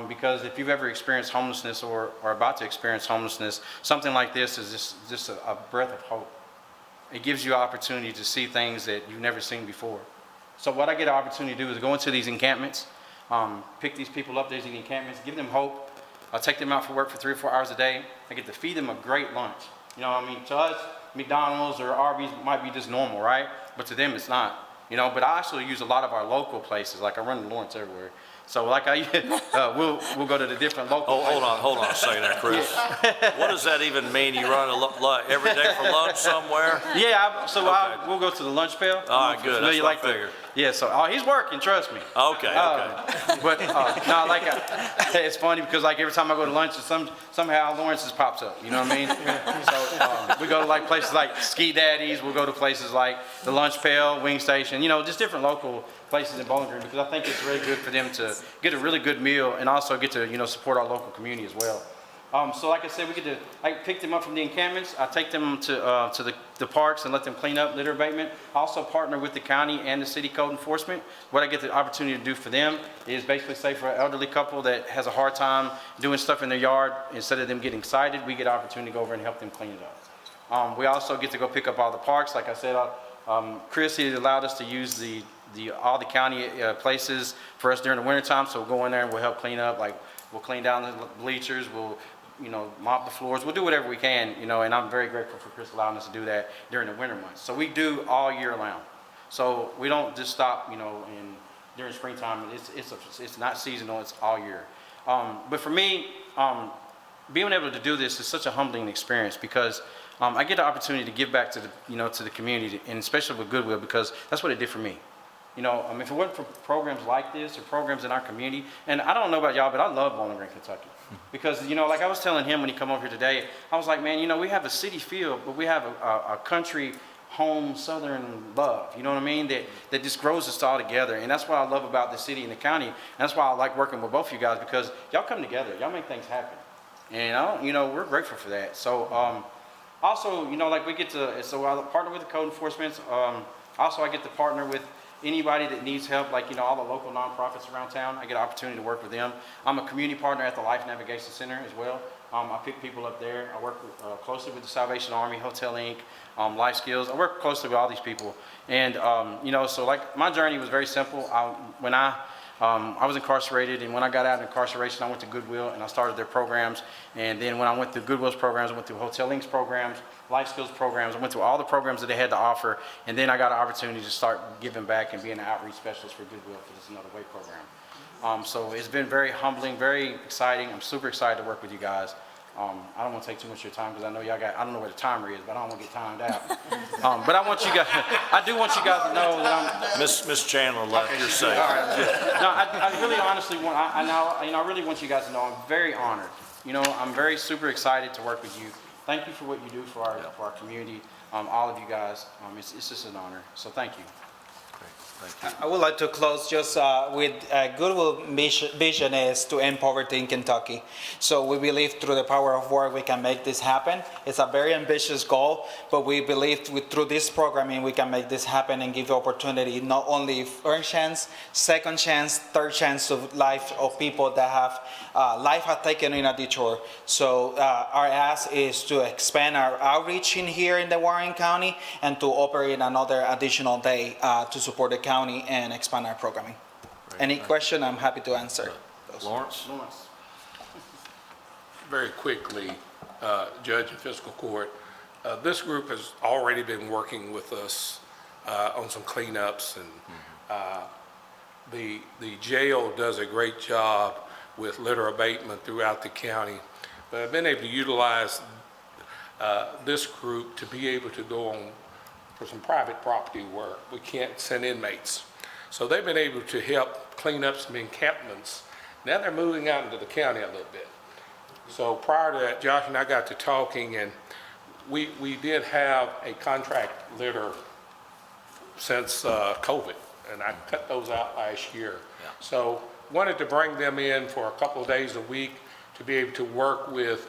Because if you've ever experienced homelessness or are about to experience homelessness, something like this is just a breath of hope. It gives you an opportunity to see things that you've never seen before. So what I get an opportunity to do is go into these encampments, pick these people up, there's these encampments, give them hope. I'll take them out for work for 3 or 4 hours a day. I get to feed them a great lunch. You know what I mean? To us, McDonald's or Arby's might be just normal, right? But to them, it's not. You know, but I actually use a lot of our local places. Like I run to Lawrence everywhere. So like we'll go to the different local places. Hold on a second there, Chris. What does that even mean? You run every day for lunch somewhere? Yeah, we'll go to the lunch pail. All right, good. That's what I figured. Yeah, so he's working, trust me. Okay. But no, like it's funny because like every time I go to lunch, somehow Lawrence's pops up. You know what I mean? So we go to like places like Ski Daddies. We'll go to places like the Lunch Pail, Wing Station. You know, just different local places in Bowling Green, because I think it's really good for them to get a really good meal and also get to support our local community as well. So like I said, I pick them up from the encampments. I take them to the parks and let them clean up litter abatement. I also partner with the county and the city code enforcement. What I get the opportunity to do for them is basically say for an elderly couple that has a hard time doing stuff in their yard, instead of them getting cited, we get an opportunity to go over and help them clean it up. We also get to go pick up all the parks. Like I said, Chris, he allowed us to use all the county places for us during the wintertime. So we'll go in there and we'll help clean up. Like we'll clean down the bleachers. We'll mop the floors. We'll do whatever we can, and I'm very grateful for Chris allowing us to do that during the winter months. So we do all year round. So we don't just stop, during springtime. It's not seasonal. It's all year. But for me, being able to do this is such a humbling experience because I get the opportunity to give back to the community, and especially with Goodwill, because that's what it did for me. If it wasn't for programs like this or programs in our community, and I don't know about y'all, but I love Bowling Green, Kentucky. Because, like I was telling him when he come over here today, I was like, man, we have a city feel, but we have a country, home, southern love, you know what I mean? That just grows us all together. And that's what I love about the city and the county. And that's why I like working with both of you guys, because y'all come together. Y'all make things happen. And, we're grateful for that. So, also, like we get to, so I partner with the code enforcement. Also, I get to partner with anybody that needs help, like, all the local nonprofits around town. I get an opportunity to work with them. I'm a community partner at the Life Navigation Center as well. I pick people up there. I work closely with the Salvation Army, Hotel Inc., Life Skills. I work closely with all these people. And, so like my journey was very simple. When I was incarcerated, and when I got out of incarceration, I went to Goodwill and I started their programs. And then when I went through Goodwill's programs, I went through Hotel Inc.'s programs, Life Skills programs. I went through all the programs that they had to offer. And then I got an opportunity to start giving back and being an outreach specialist for Goodwill for this Another Way program. So it's been very humbling, very exciting. I'm super excited to work with you guys. I don't want to take too much of your time because I know y'all I don't know where the timer is, but I don't want to get timed out. But I do want you guys to know that I'm... Miss Chandler left, you're safe. All right. No, I really honestly want, I really want you guys to know I'm very honored. I'm very super excited to work with you. Thank you for what you do for our community, all of you guys. It's just an honor. So thank you. I would like to close just with Goodwill vision is to end poverty in Kentucky. So we believe through the power of work we can make this happen. It's a very ambitious goal, but we believe through this programming we can make this happen and give opportunity not only first chance, second chance, third chance of life of people that have life has taken in a detour. So our ask is to expand our outreach in here in the Warren County and to operate another additional day to support the county and expand our programming. Any question, I'm happy to answer. Lawrence? Very quickly, Judge and Fiscal Court, this group has already been working with us on some cleanups, and the jail does a great job with litter abatement throughout the county. But I've been able to utilize this group to be able to go on for some private property where we can't send inmates. So they've been able to help clean up some encampments. Now they're moving out into the county a little bit. So prior to that, Josh and I got to talking, and we did have a contract litter since COVID, and I cut those out last year. Yeah. So wanted to bring them in for a couple of days a week to be able to work with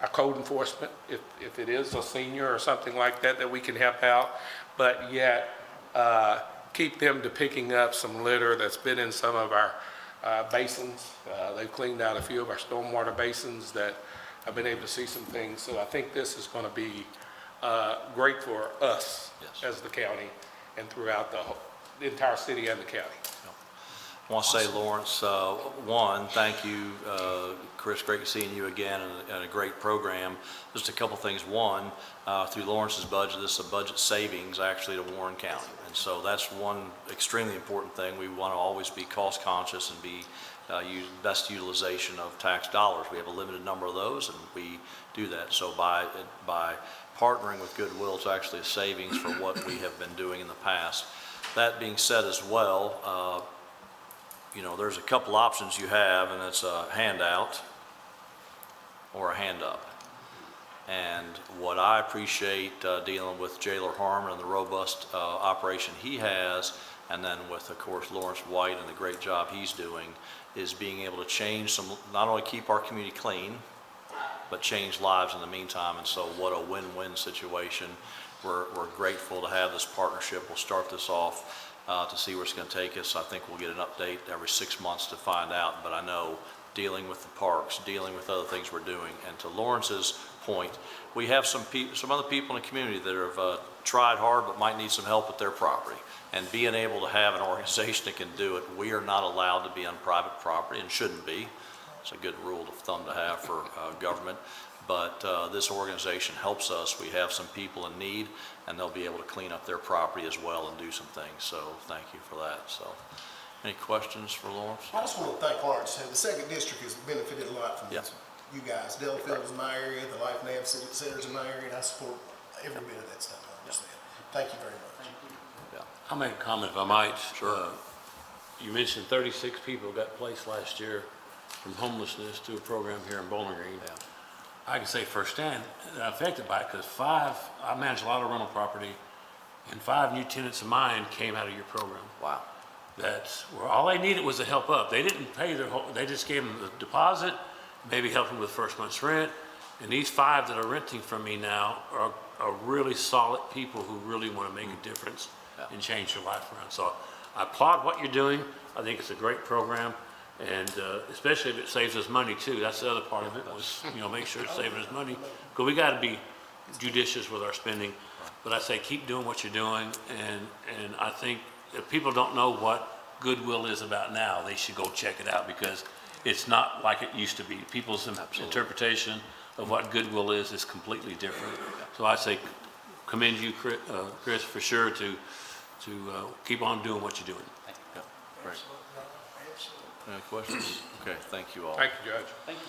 a code enforcement, if it is a senior or something like that, that we can help out, but yet keep them to picking up some litter that's been in some of our basins. They've cleaned out a few of our stormwater basins that I've been able to see some things. So I think this is going to be great for us as the county and throughout the entire city and the county. I want to say, Lawrence, one, thank you, Chris, great seeing you again, and a great program. Just a couple things. One, through Lawrence's budget, this is a budget savings actually to Warren County. And so that's one extremely important thing. We want to always be cost conscious and be best utilization of tax dollars. We have a limited number of those, and we do that. So by partnering with Goodwill, it's actually a savings for what we have been doing in the past. That being said as well, there's a couple options you have, and it's a handout or a hand up. And what I appreciate dealing with Jailer Harmon and the robust operation he has, and then with, of course, Lawrence White and the great job he's doing, is being able to change some, not only keep our community clean, but change lives in the meantime. And so what a win-win situation. We're grateful to have this partnership. We'll start this off to see where it's going to take us. I think we'll get an update every 6 months to find out, but I know dealing with the parks, dealing with other things we're doing. And to Lawrence's point, we have some other people in the community that have tried hard but might need some help with their property. And being able to have an organization that can do it, we are not allowed to be on private property and shouldn't be. It's a good rule of thumb to have for government. But this organization helps us. We have some people in need, and they'll be able to clean up their property as well and do some things. So thank you for that. So any questions for Lawrence? I just want to thank Lawrence. The second district has benefited a lot from this. You guys, Delafield is in my area, the Life Nav Center's in my area, and I support every bit of that stuff. I understand. Thank you very much. I'll make a comment if I might. Sure. You mentioned 36 people got placed last year from homelessness to a program here in Bowling Green. Yeah. I can say firsthand that I'm affected by it because I manage a lot of rental property, and 5 new tenants of mine came out of your program. Wow. That's where all they needed was a help up. They didn't pay their whole, they just gave them the deposit, maybe help them with first month's rent. And these 5 that are renting from me now are really solid people who really want to make a difference and change their life around. So I applaud what you're doing. I think it's a great program. And especially if it saves us money too. That's the other part of it was, make sure it's saving us money. Because we got to be judicious with our spending. But I say keep doing what you're doing. And I think if people don't know what Goodwill is about now, they should go check it out because it's not like it used to be. People's interpretation of what Goodwill is completely different. So I say commend you, Chris, for sure to keep on doing what you're doing. Yeah, great. Any questions? Okay, thank you all. Thank you, Judge. Thank you.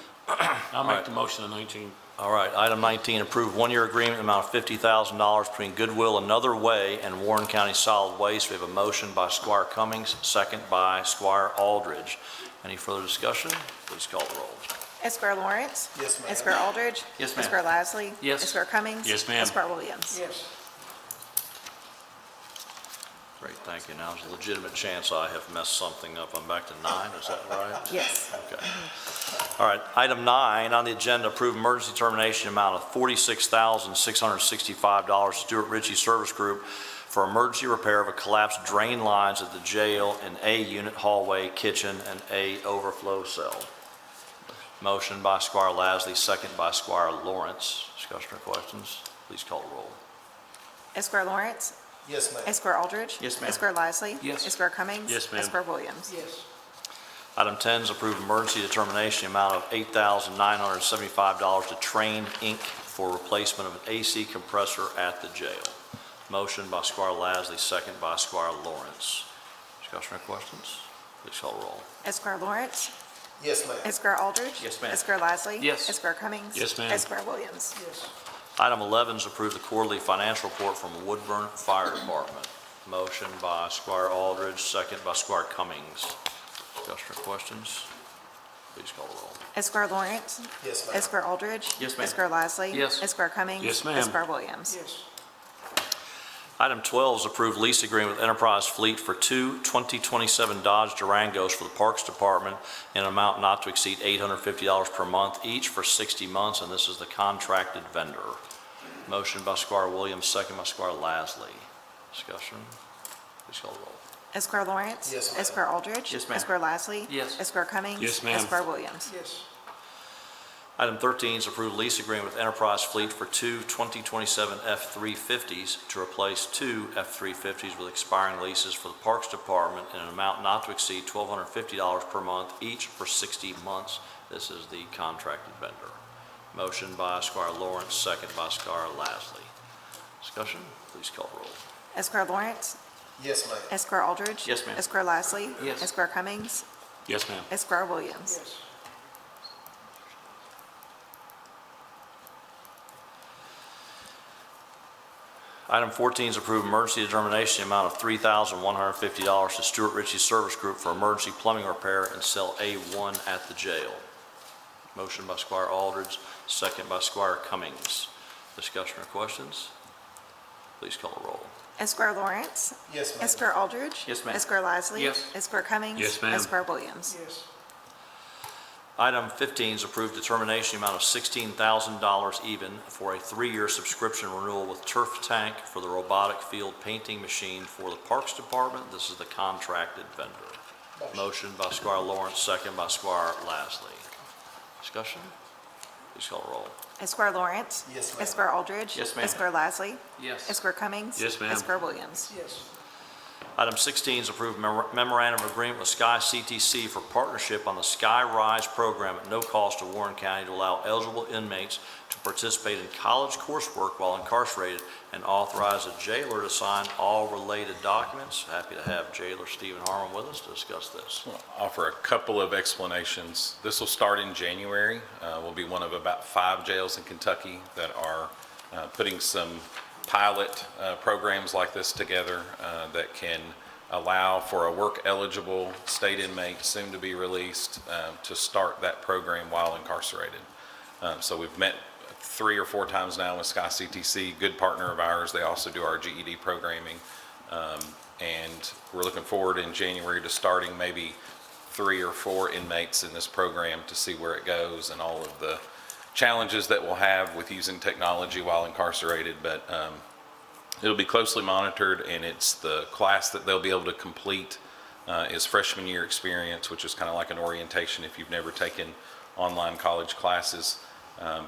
I'll make the motion on 19. All right, item 19, approve one-year agreement amount of $50,000 between Goodwill Another Way and Warren County Solid Waste. We have a motion by Squire Cummings, second by Squire Aldridge. Any further discussion? Please call the roll. Esquire Lawrence. Yes, ma'am. Esquire Aldridge. Yes, ma'am. Esquire Lasley. Yes. Esquire Cummings. Yes, ma'am. Esquire Williams. Yes. Great, thank you. Now, there's a legitimate chance I have messed something up. I'm back to 9, is that right? Yes. Okay. All right, item 9 on the agenda, approve emergency termination amount of $46,665 Stuart Ritchie Service Group for emergency repair of a collapsed drain lines at the jail in A unit hallway, kitchen, and A overflow cell. Motion by Squire Lasley, second by Squire Lawrence. Discussion or questions? Please call the roll. Esquire Lawrence. Yes, ma'am. Esquire Aldridge. Yes, ma'am. Esquire Lasley. Yes. Esquire Cummings. Yes, ma'am. Esquire Williams. Yes. Item 10 is approve emergency determination amount of $8,975 to Train Inc. for replacement of an AC compressor at the jail. Motion by Squire Lasley, second by Squire Lawrence. Discussion or questions? Please call the roll. Esquire Lawrence. Yes, ma'am. Esquire Aldridge. Yes, ma'am. Esquire Lasley. Yes. Esquire Cummings. Yes, ma'am. Esquire Williams. Yes. Item 11 is approve the quarterly financial report from Woodburn Fire Department. Motion by Squire Aldridge, second by Squire Cummings. Discussion or questions? Please call the roll. Esquire Lawrence. Yes, ma'am. Esquire Aldridge. Yes, ma'am. Esquire Lasley. Yes. Esquire Cummings. Yes, ma'am. Esquire Williams. Yes. Item 12 is approved lease agreement with Enterprise Fleet for 2 2027 Dodge Durangos for the Parks Department in an amount not to exceed $850 per month each for 60 months, and this is the contracted vendor. Motion by Squire Williams, second by Squire Lasley. Discussion? Please call the roll. Esquire Lawrence. Yes, ma'am. Esquire Aldridge. Yes, ma'am. Esquire Lasley. Yes. Esquire Cummings. Yes, ma'am. Esquire Williams. Yes. Item 13 is approved lease agreement with Enterprise Fleet for 2 2027 F-350s to replace 2 F-350s with expiring leases for the Parks Department in an amount not to exceed $1,250 per month each for 60 months. This is the contracted vendor. Motion by Squire Lawrence, second by Squire Lasley. Discussion? Please call the roll. Esquire Lawrence. Yes, ma'am. Esquire Aldridge. Yes, ma'am. Esquire Lasley. Yes. Esquire Cummings. Yes, ma'am. Esquire Williams. Yes. Item 14 is approved emergency determination amount of $3,150 to Stuart Ritchie Service Group for emergency plumbing repair in cell A1 at the jail. Motion by Squire Aldridge, second by Squire Cummings. Discussion or questions? Please call the roll. Esquire Lawrence. Yes, ma'am. Esquire Aldridge. Yes, ma'am. Esquire Lasley. Yes. Esquire Cummings. Yes, ma'am. Esquire Williams. Yes. Item 15 is approved determination amount of $16,000 even for a 3-year subscription renewal with Turf Tank for the robotic field painting machine for the Parks Department. This is the contracted vendor. Motion by Squire Lawrence, second by Squire Lasley. Discussion? Please call the roll. Esquire Lawrence. Yes, ma'am. Esquire Aldridge. Yes, ma'am. Esquire Lasley. Yes. Esquire Cummings. Yes, ma'am. Esquire Williams. Yes. Item 16 is approved memorandum of agreement with Sky CTC for partnership on the Sky Rise program at no cost to Warren County to allow eligible inmates to participate in college coursework while incarcerated and authorize a jailer to sign all related documents. Happy to have Jailer Stephen Harmon with us to discuss this. I'll offer a couple of explanations. This will start in January. We'll be one of about 5 jails in Kentucky that are putting some pilot programs like this together that can allow for a work-eligible state inmate soon to be released to start that program while incarcerated. So we've met 3 or 4 times now with Sky CTC, good partner of ours. They also do our GED programming. And we're looking forward in January to starting maybe 3 or 4 inmates in this program to see where it goes and all of the challenges that we'll have with using technology while incarcerated, but it'll be closely monitored, and it's the class that they'll be able to complete is freshman year experience, which is kind of like an orientation if you've never taken online college classes,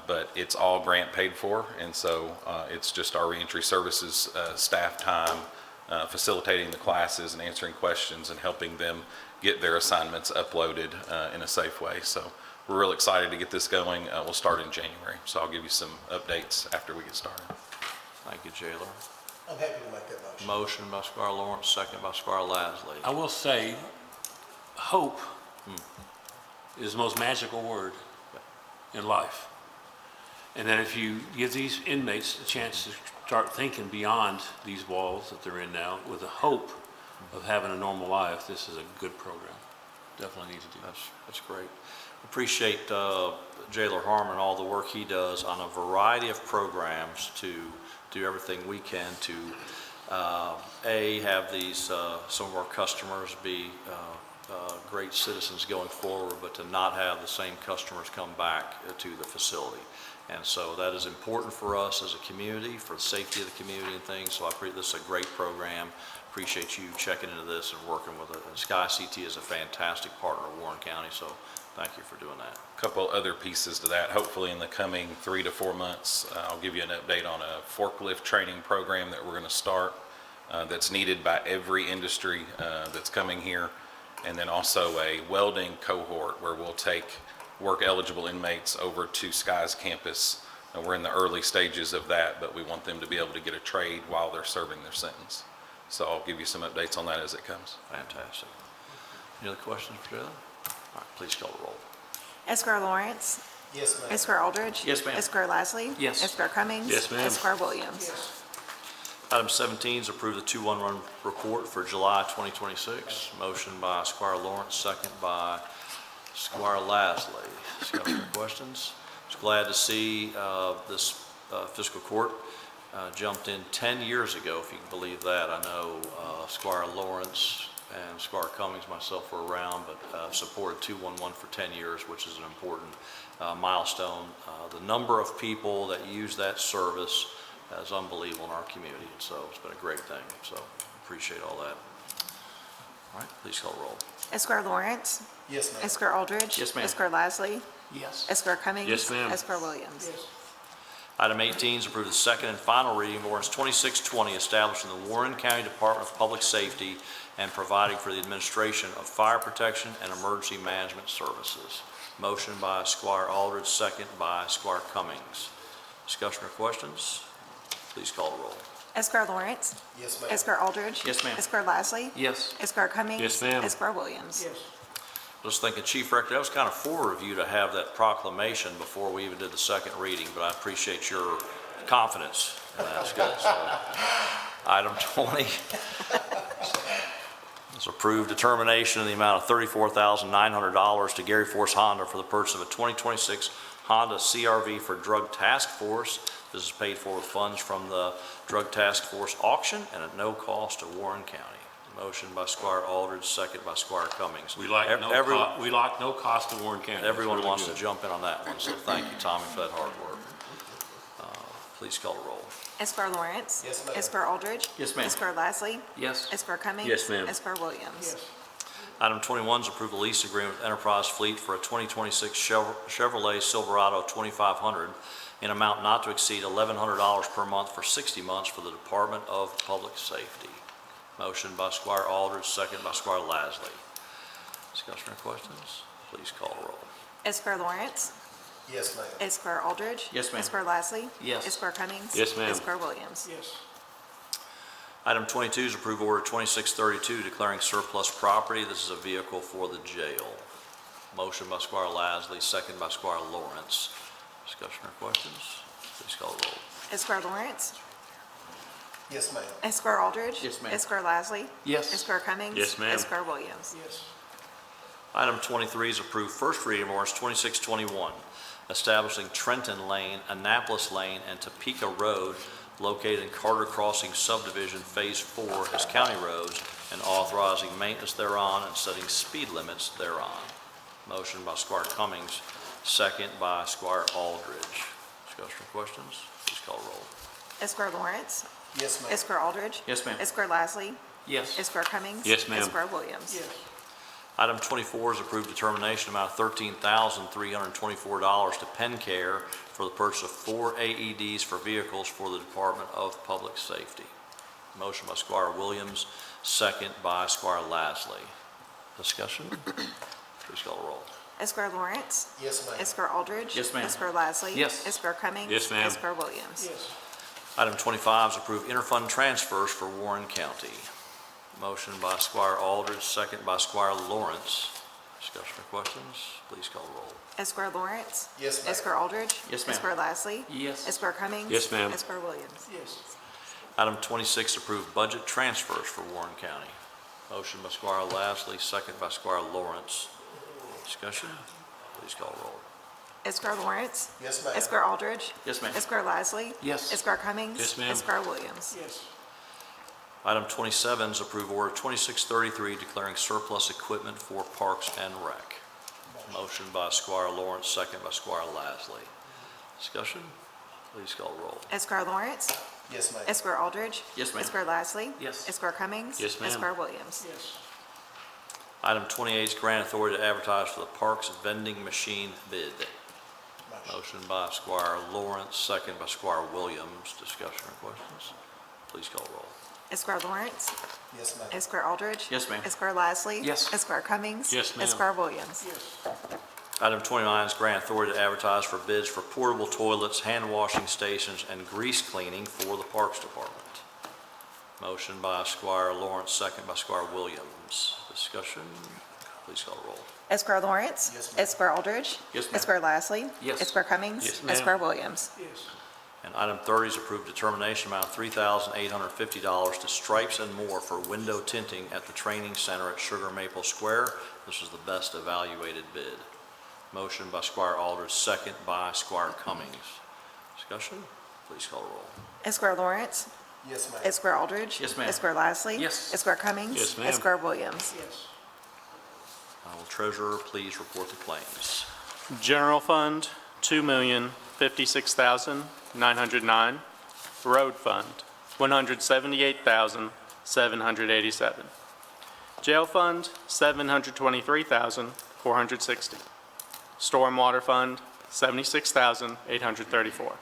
but it's all grant paid for, and so it's just our reentry services staff time facilitating the classes and answering questions and helping them get their assignments uploaded in a safe way. So we're real excited to get this going. We'll start in January, so I'll give you some updates after we get started. Thank you, Jailer. I'm happy to make that motion. Motion by Squire Lawrence, second by Squire Lasley. I will say, hope is the most magical word in life. And that if you give these inmates a chance to start thinking beyond these walls that they're in now with the hope of having a normal life, this is a good program. Definitely need to do that. That's great. Appreciate Jailer Harmon, all the work he does on a variety of programs to do everything we can to, have these, some of our customers be great citizens going forward, but to not have the same customers come back to the facility. And so that is important for us as a community, for the safety of the community and things. So this is a great program. Appreciate you checking into this and working with it. And Sky CT is a fantastic partner of Warren County, so thank you for doing that. A couple other pieces to that. Hopefully in the coming 3 to 4 months, I'll give you an update on a forklift training program that we're going to start that's needed by every industry that's coming here. And then also a welding cohort where we'll take work-eligible inmates over to Sky's campus. And we're in the early stages of that, but we want them to be able to get a trade while they're serving their sentence. So I'll give you some updates on that as it comes. Fantastic. Any other questions for Jailer? All right, please call the roll. Esquire Lawrence. Yes, ma'am. Esquire Aldridge. Yes, ma'am. Esquire Lasley. Yes. Esquire Cummings. Yes, ma'am. Esquire Williams. Yes. Item 17 is approve the 211 report for July 2026. Motion by Squire Lawrence, second by Squire Lasley. Discussion or questions? Just glad to see this fiscal court jumped in 10 years ago, if you can believe that. I know Squire Lawrence and Squire Cummings, myself, were around, but supported 211 for 10 years, which is an important milestone. The number of people that use that service is unbelievable in our community, and so it's been a great thing. So appreciate all that. All right, please call the roll. Esquire Lawrence. Yes, ma'am. Esquire Aldridge. Yes, ma'am. Esquire Lasley. Yes. Esquire Cummings. Yes, ma'am. Esquire Williams. Yes. Item 18 is approve the second and final reading of ordinance 2620, establishing the Warren County Department of Public Safety and providing for the administration of fire protection and emergency management services. Motion by Squire Aldridge, second by Squire Cummings. Discussion or questions? Please call the roll. Esquire Lawrence. Yes, ma'am. Esquire Aldridge. Yes, ma'am. Esquire Lasley. Yes. Esquire Cummings. Yes, ma'am. Esquire Williams. Yes. Just thinking, Chief Rector, that was kind of forward of you to have that proclamation before we even did the second reading, but I appreciate your confidence, and that's good. So, item 20. It's approved determination in the amount of $34,900 to Gary Force Honda for the purchase of a 2026 Honda CRV for Drug Task Force. This is paid for with funds from the Drug Task Force auction and at no cost to Warren County. Motion by Squire Aldridge, second by Squire Cummings. We like no cost to Warren County. Everyone That's really wants to good. jump in on that one, so thank you, Tommy, for that hard work. Please call the roll. Esquire Lawrence. Yes, ma'am. Esquire Aldridge. Yes, ma'am. Esquire Lasley. Yes. Esquire Cummings. Yes, ma'am. Esquire Williams. Item 21 is approve a lease agreement with Enterprise Fleet for a 2026 Chevrolet Silverado 2500 in amount not to exceed $1,100 per month for 60 months for the Department of Public Safety. Motion by Squire Aldridge, second by Squire Lasley. Discussion or questions? Please call the roll. Esquire Lawrence. Yes, ma'am. Esquire Aldridge. Yes, ma'am. Esquire Lasley. Yes. Esquire Cummings. Yes, ma'am. Esquire Williams. Yes. Item 22 is approve order 2632 declaring surplus property. This is a vehicle for the jail. Motion by Squire Lasley, second by Squire Lawrence. Discussion or questions? Please call the roll. Esquire Lawrence. Yes, ma'am. Esquire Aldridge. Yes, ma'am. Esquire Lasley. Yes. Esquire Cummings. Yes, ma'am. Esquire Williams. Yes. Item 23 is approved first reading of ordinance 2621, establishing Trenton Lane, Annapolis Lane, and Topeka Road located in Carter Crossing Subdivision Phase 4 as county roads and authorizing maintenance thereon and setting speed limits thereon. Motion by Squire Cummings, second by Squire Aldridge. Discussion or questions? Please call roll. Esquire Lawrence. Yes, ma'am. Esquire Aldridge. Yes, ma'am. Esquire Lasley. Yes. Esquire Cummings. Yes, ma'am. Esquire Williams. Yes. Item 24 is approved determination amount of $13,324 to PennCare for the purchase of 4 AEDs for vehicles for the Department of Public Safety. Motion by Squire Williams, second by Squire Lasley. Discussion? Please call the roll. Esquire Lawrence. Yes, ma'am. Esquire Aldridge. Yes, ma'am. Esquire Lasley. Yes. Esquire Cummings. Yes, ma'am. Esquire Williams. Yes. Item 25 is approve interfund transfers for Warren County. Motion by Squire Aldridge, second by Squire Lawrence. Discussion or questions? Please call the roll. Esquire Lawrence. Yes, ma'am. Esquire Aldridge. Yes, ma'am. Esquire Lasley. Yes. Esquire Cummings. Yes, ma'am. Esquire Williams. Yes. Item 26, approve budget transfers for Warren County. Motion by Squire Lasley, second by Squire Lawrence. Discussion? Please call the roll. Esquire Lawrence. Yes, ma'am. Esquire Aldridge. Yes, ma'am. Esquire Lasley. Yes. Esquire Cummings. Yes, ma'am. Esquire Williams. Yes. Item 27 is approve order 2633 declaring surplus equipment for Parks and Rec. Motion by Squire Lawrence, second by Squire Lasley. Discussion? Please call the roll. Esquire Lawrence. Yes, ma'am. Esquire Aldridge. Yes, ma'am. Esquire Lasley. Yes. Esquire Cummings. Yes, ma'am. Esquire Williams. Yes. Item 28 is grant authority to advertise for the Parks vending machine bid. Motion by Squire Lawrence, second by Squire Williams. Discussion or questions? Please call the roll. Esquire Lawrence. Yes, ma'am. Esquire Aldridge. Yes, ma'am. Esquire Lasley. Yes. Esquire Cummings. Yes, ma'am. Esquire Williams. Yes. Item 29 is grant authority to advertise for bids for portable toilets, hand washing stations, and grease cleaning for the Parks Department. Motion by Squire Lawrence, second by Squire Williams. Discussion? Please call the roll. Esquire Lawrence. Yes, ma'am. Esquire Aldridge. Yes, ma'am. Esquire Lasley. Yes. Esquire Cummings. Yes, ma'am. Esquire Williams. Yes. And item 30 is approved determination amount of $3,850 to Stripes and More for window tinting at the training center at Sugar Maple Square. This is the best evaluated bid. Motion by Squire Aldridge, second by Squire Cummings. Discussion? Please call the roll. Esquire Lawrence. Yes, ma'am. Esquire Aldridge. Yes, ma'am. Esquire Lasley. Yes. Esquire Cummings. Yes, ma'am. Esquire Williams. Yes. Will Treasurer please report the claims? General Fund, $2,056,909. Road Fund, $178,787. Jail Fund, $723,460. Stormwater Fund, $76,834.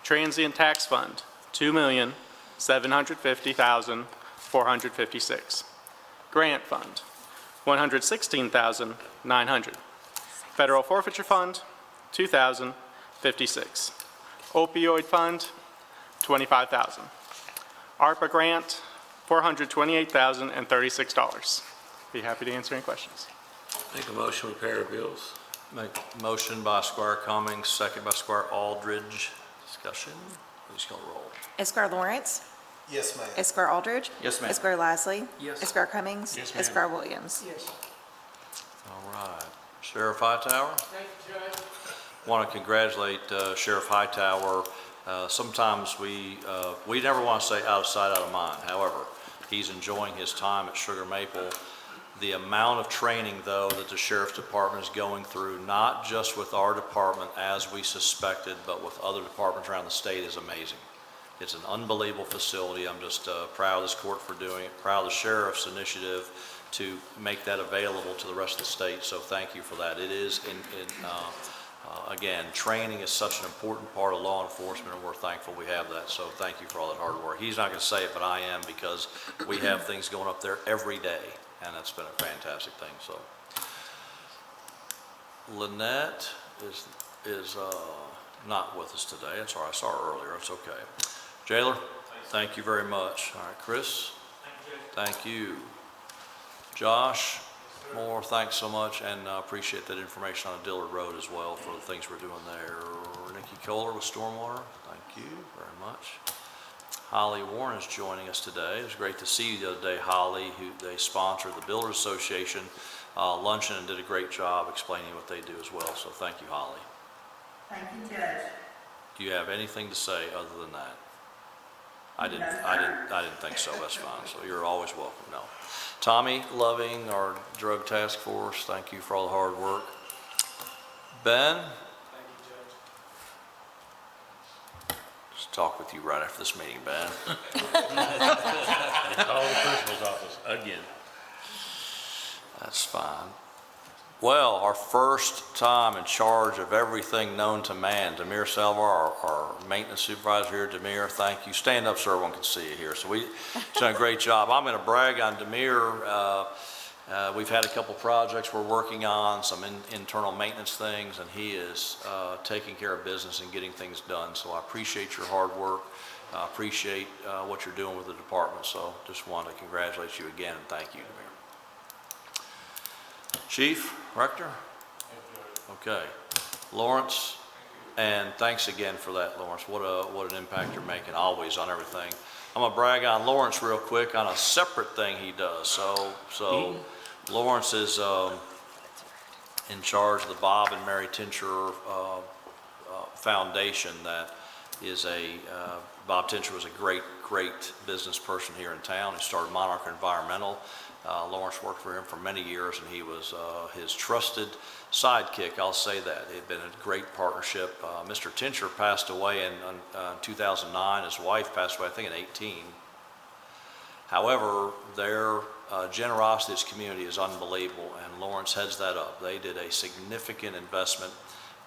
Transient Tax Fund, $2,750,456. Grant Fund, $116,900. Federal Forfeiture Fund, $2,056. Opioid Fund, $25,000. ARPA Grant, $428,036. Be happy to answer any questions. Make a motion to pay our bills. Make motion by Squire Cummings, second by Squire Aldridge. Discussion? Please call the roll. Esquire Lawrence. Yes, ma'am. Esquire Aldridge. Yes, ma'am. Esquire Lasley. Yes. Esquire Cummings. Yes, ma'am. Esquire Williams. Yes. All right. Sheriff Hightower? Thank you, Judge. Want to congratulate Sheriff Hightower. Sometimes we never want to say out of sight, out of mind. However, he's enjoying his time at Sugar Maple. The amount of training, though, that the Sheriff's Department is going through, not just with our department as we suspected, but with other departments around the state, is amazing. It's an unbelievable facility. I'm just proud of this court for doing it, proud of the Sheriff's initiative to make that available to the rest of the state. So thank you for that. It is, again, training is such an important part of law enforcement, and we're thankful we have that. So thank you for all that hard work. He's not going to say it, but I am, because we have things going up there every day, and that's been a fantastic thing. So Lynette is not with us today. It's all right. I saw her earlier. It's okay. Jailer, thank you very much. All right, Chris. Thank you. Josh Moore, thanks so much, and appreciate that information on Dillard Road as well for the things we're doing there. Nikki Kohler with Stormwater, thank you very much. Holly Warren is joining us today. It was great to see you the other day, Holly, who they sponsored the Builders Association luncheon and did a great job explaining what they do as well. So thank you, Holly. Thank you, Judge. Do you have anything to say other than that? I didn't think so. That's fine. So you're always welcome. No. Tommy Loving, our drug task force, thank you for all the hard work. Ben? Thank you, Judge. Just talk with you right after this meeting, Ben. Call the principal's office again. That's fine. Well, our first time in charge of everything known to man, Demir Salvar, our maintenance supervisor here. Demir, thank you. Stand up so everyone can see you here. So he's done a great job. I'm going to brag on Demir. We've had a couple projects we're working on, some internal maintenance things, and he is taking care of business and getting things done. So I appreciate your hard work. I appreciate what you're doing with the department. So just want to congratulate you again and thank you, Demir. Chief, Rector? Okay. Lawrence, and thanks again for that, Lawrence. What an impact you're making always on everything. I'm gonna brag on Lawrence real quick on a separate thing he does. So Lawrence is in charge of the Bob and Mary Tincher Foundation. That is Bob Tincher was a great business person here in town. He started Monarch Environmental. Lawrence worked for him for many years, and he was his trusted sidekick, I'll say that. It had been a great partnership. Mr. Tincher passed away in 2009. His wife passed away, I think, in 2018. However, their generosity to this community is unbelievable, and Lawrence heads that up. They did a significant investment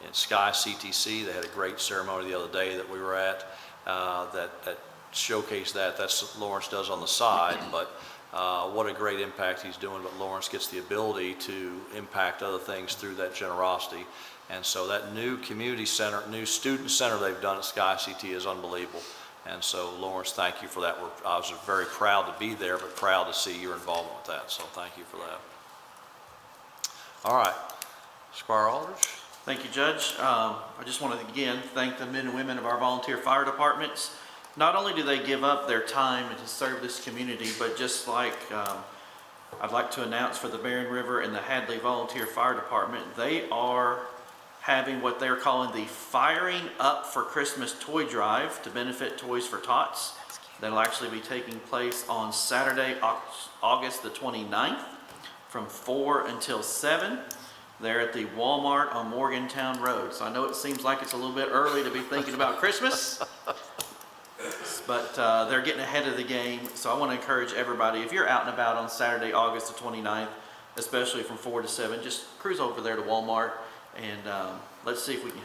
in Sky CTC. They had a great ceremony the other day that we were at that showcased that. That's what Lawrence does on the side, but what a great impact he's doing, but Lawrence gets the ability to impact other things through that generosity. And so that new community center, new student center they've done at Sky CT is unbelievable. And so Lawrence, thank you for that. I was very proud to be there, but proud to see your involvement with that. So thank you for that. All right, Squire Aldridge. Thank you, Judge. I just want to again thank the men and women of our volunteer fire departments. Not only do they give up their time to serve this community, but just like I'd like to announce for the Barren River and the Hadley Volunteer Fire Department, they are having what they're calling the Firing Up for Christmas Toy Drive to benefit Toys for Tots. That'll actually be taking place on Saturday, August the 29th from 4 until 7. They're at the Walmart on Morgantown Road. So I know it seems like it's a little bit early to be thinking about Christmas. But they're getting ahead of the game, so I want to encourage everybody, if you're out and about on Saturday, August the 29th, especially from 4 to 7, just cruise over there to Walmart, and let's see if we can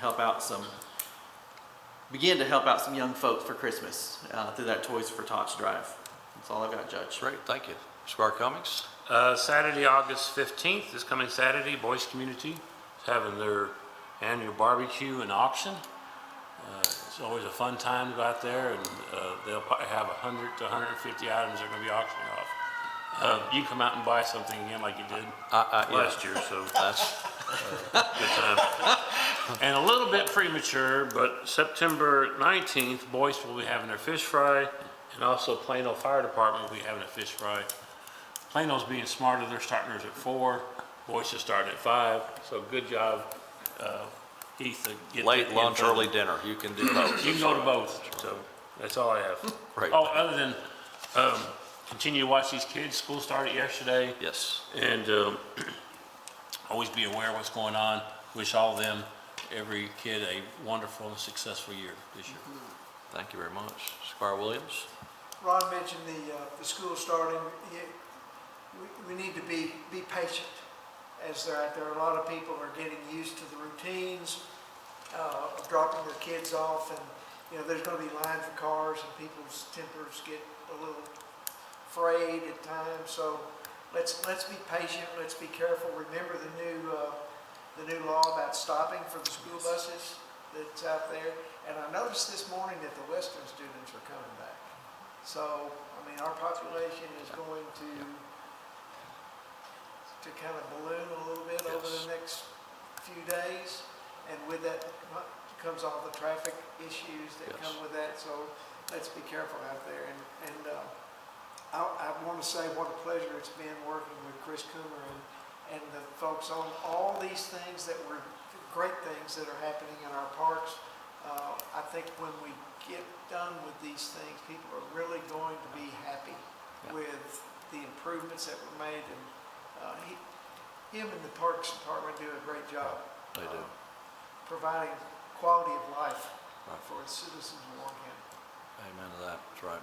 begin to help out some young folks for Christmas through that Toys for Tots drive. That's all I've got, Judge. Great, thank you. Squire Cummings? Saturday, August 15th, this coming Saturday, Boys Community is having their annual barbecue and auction. It's always a fun time to go out there, and they'll probably have 100 to 150 items they're going to be auctioning off. You can come out and buy something again like you did last year, so that's good time. And a little bit premature, but September 19th, Boyce will be having their fish fry And also Plano Fire Department, we having a fish fry. Plano's being smarter, they're starting theirs at 4, Boyce is starting at 5, so good job, Heath. to get Late that lunch, info. early dinner, you can do both. You can go to both, so that's all I have. Great. Oh, other than, continue to watch these kids, school started yesterday. Yes. And always be aware of what's going on. Wish all of them, every kid, a wonderful and successful year this year. Thank you very much. Squire Williams? Ron mentioned the school starting. We need to be patient as they're out there. A lot of people are getting used to the routines of dropping their kids off, and there's going to be lines for cars, and people's tempers get a little frayed at times. So let's be patient. Let's be careful. Remember the new law about stopping for the school buses that's out there. And I noticed this morning that the Western students are coming back. So, I mean, our population is going to kind of balloon a little bit over the next few days. And with that comes all the traffic issues that come with that. So let's be careful out there. And I want to say what a pleasure it's been working with Chris Coomer and the folks on all these things that were great things that are happening in our parks. I think when we get done with these things, people are really going to be happy with the improvements that were made. And him and the Parks Department do a great job. They do. Providing quality of life for its citizens of Warren County. Amen to that. That's right.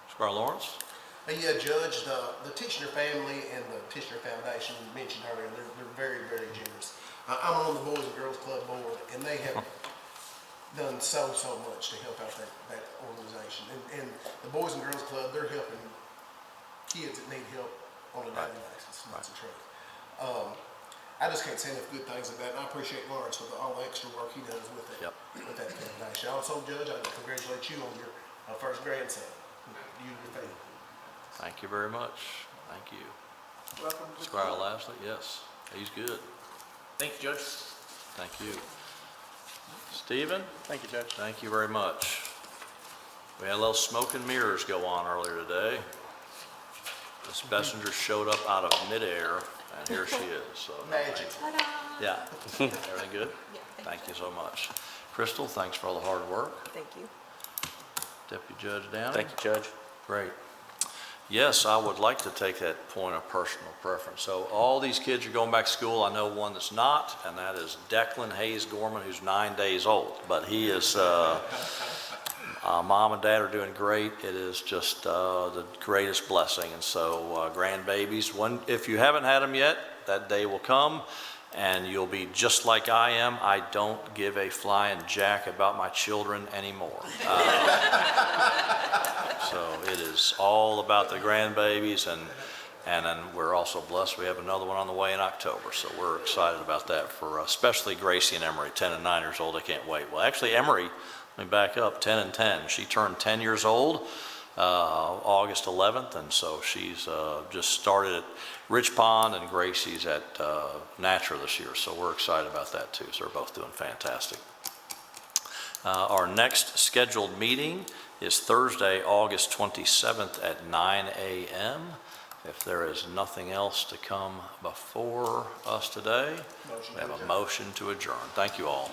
Squire Lawrence? Hey, Judge, the Tishner family and the Tishner Foundation you mentioned earlier, they're very, very generous. I'm on the Boys and Girls Club board, and they have done so much to help out that organization. And the Boys and Girls Club, they're helping kids that need help on a daily basis. That's the truth. I just can't say enough good things about it, and I appreciate Lawrence for all the extra work he does with that foundation. Also, Judge, I congratulate you on your first grandson. You and your family. Thank you very much. Thank you. Welcome to the Squire club. Lashley? Yes, he's good. Thank you, Judge. Thank you. Stephen? Thank you, Judge. Thank you very much. We had a little smoke and mirrors go on earlier today. This messenger showed up out of midair, and here she is. So, Magic. yeah. Everything good? Thank you so much. Crystal, thanks for all the hard work. Thank you. Deputy Judge Downey? Thank you, Judge. Great. Yes, I would like to take that point of personal preference. So all these kids are going back to school. I know one that's not, and that is Declan Hayes Gorman, who's 9 days old. But he is, mom and dad are doing great. It is just the greatest blessing. And so grandbabies, if you haven't had them yet, that day will come. And you'll be just like I am. I don't give a flying jack about my children anymore. So it is all about the grandbabies, and then we're also blessed we have another one on the way in October. So we're excited about that for especially Gracie and Emery, 10 and 9 years old. They can't wait. Well, actually, Emery, let me back up, 10 and 10. She turned 10 years old August 11th, and so she's just started at Rich Pond, and Gracie's at Natra this year. So we're excited about that too. So they're both doing fantastic. Our next scheduled meeting is Thursday, August 27th at 9 a.m. If there is nothing else to come before us today, we have a motion to adjourn. Thank you all.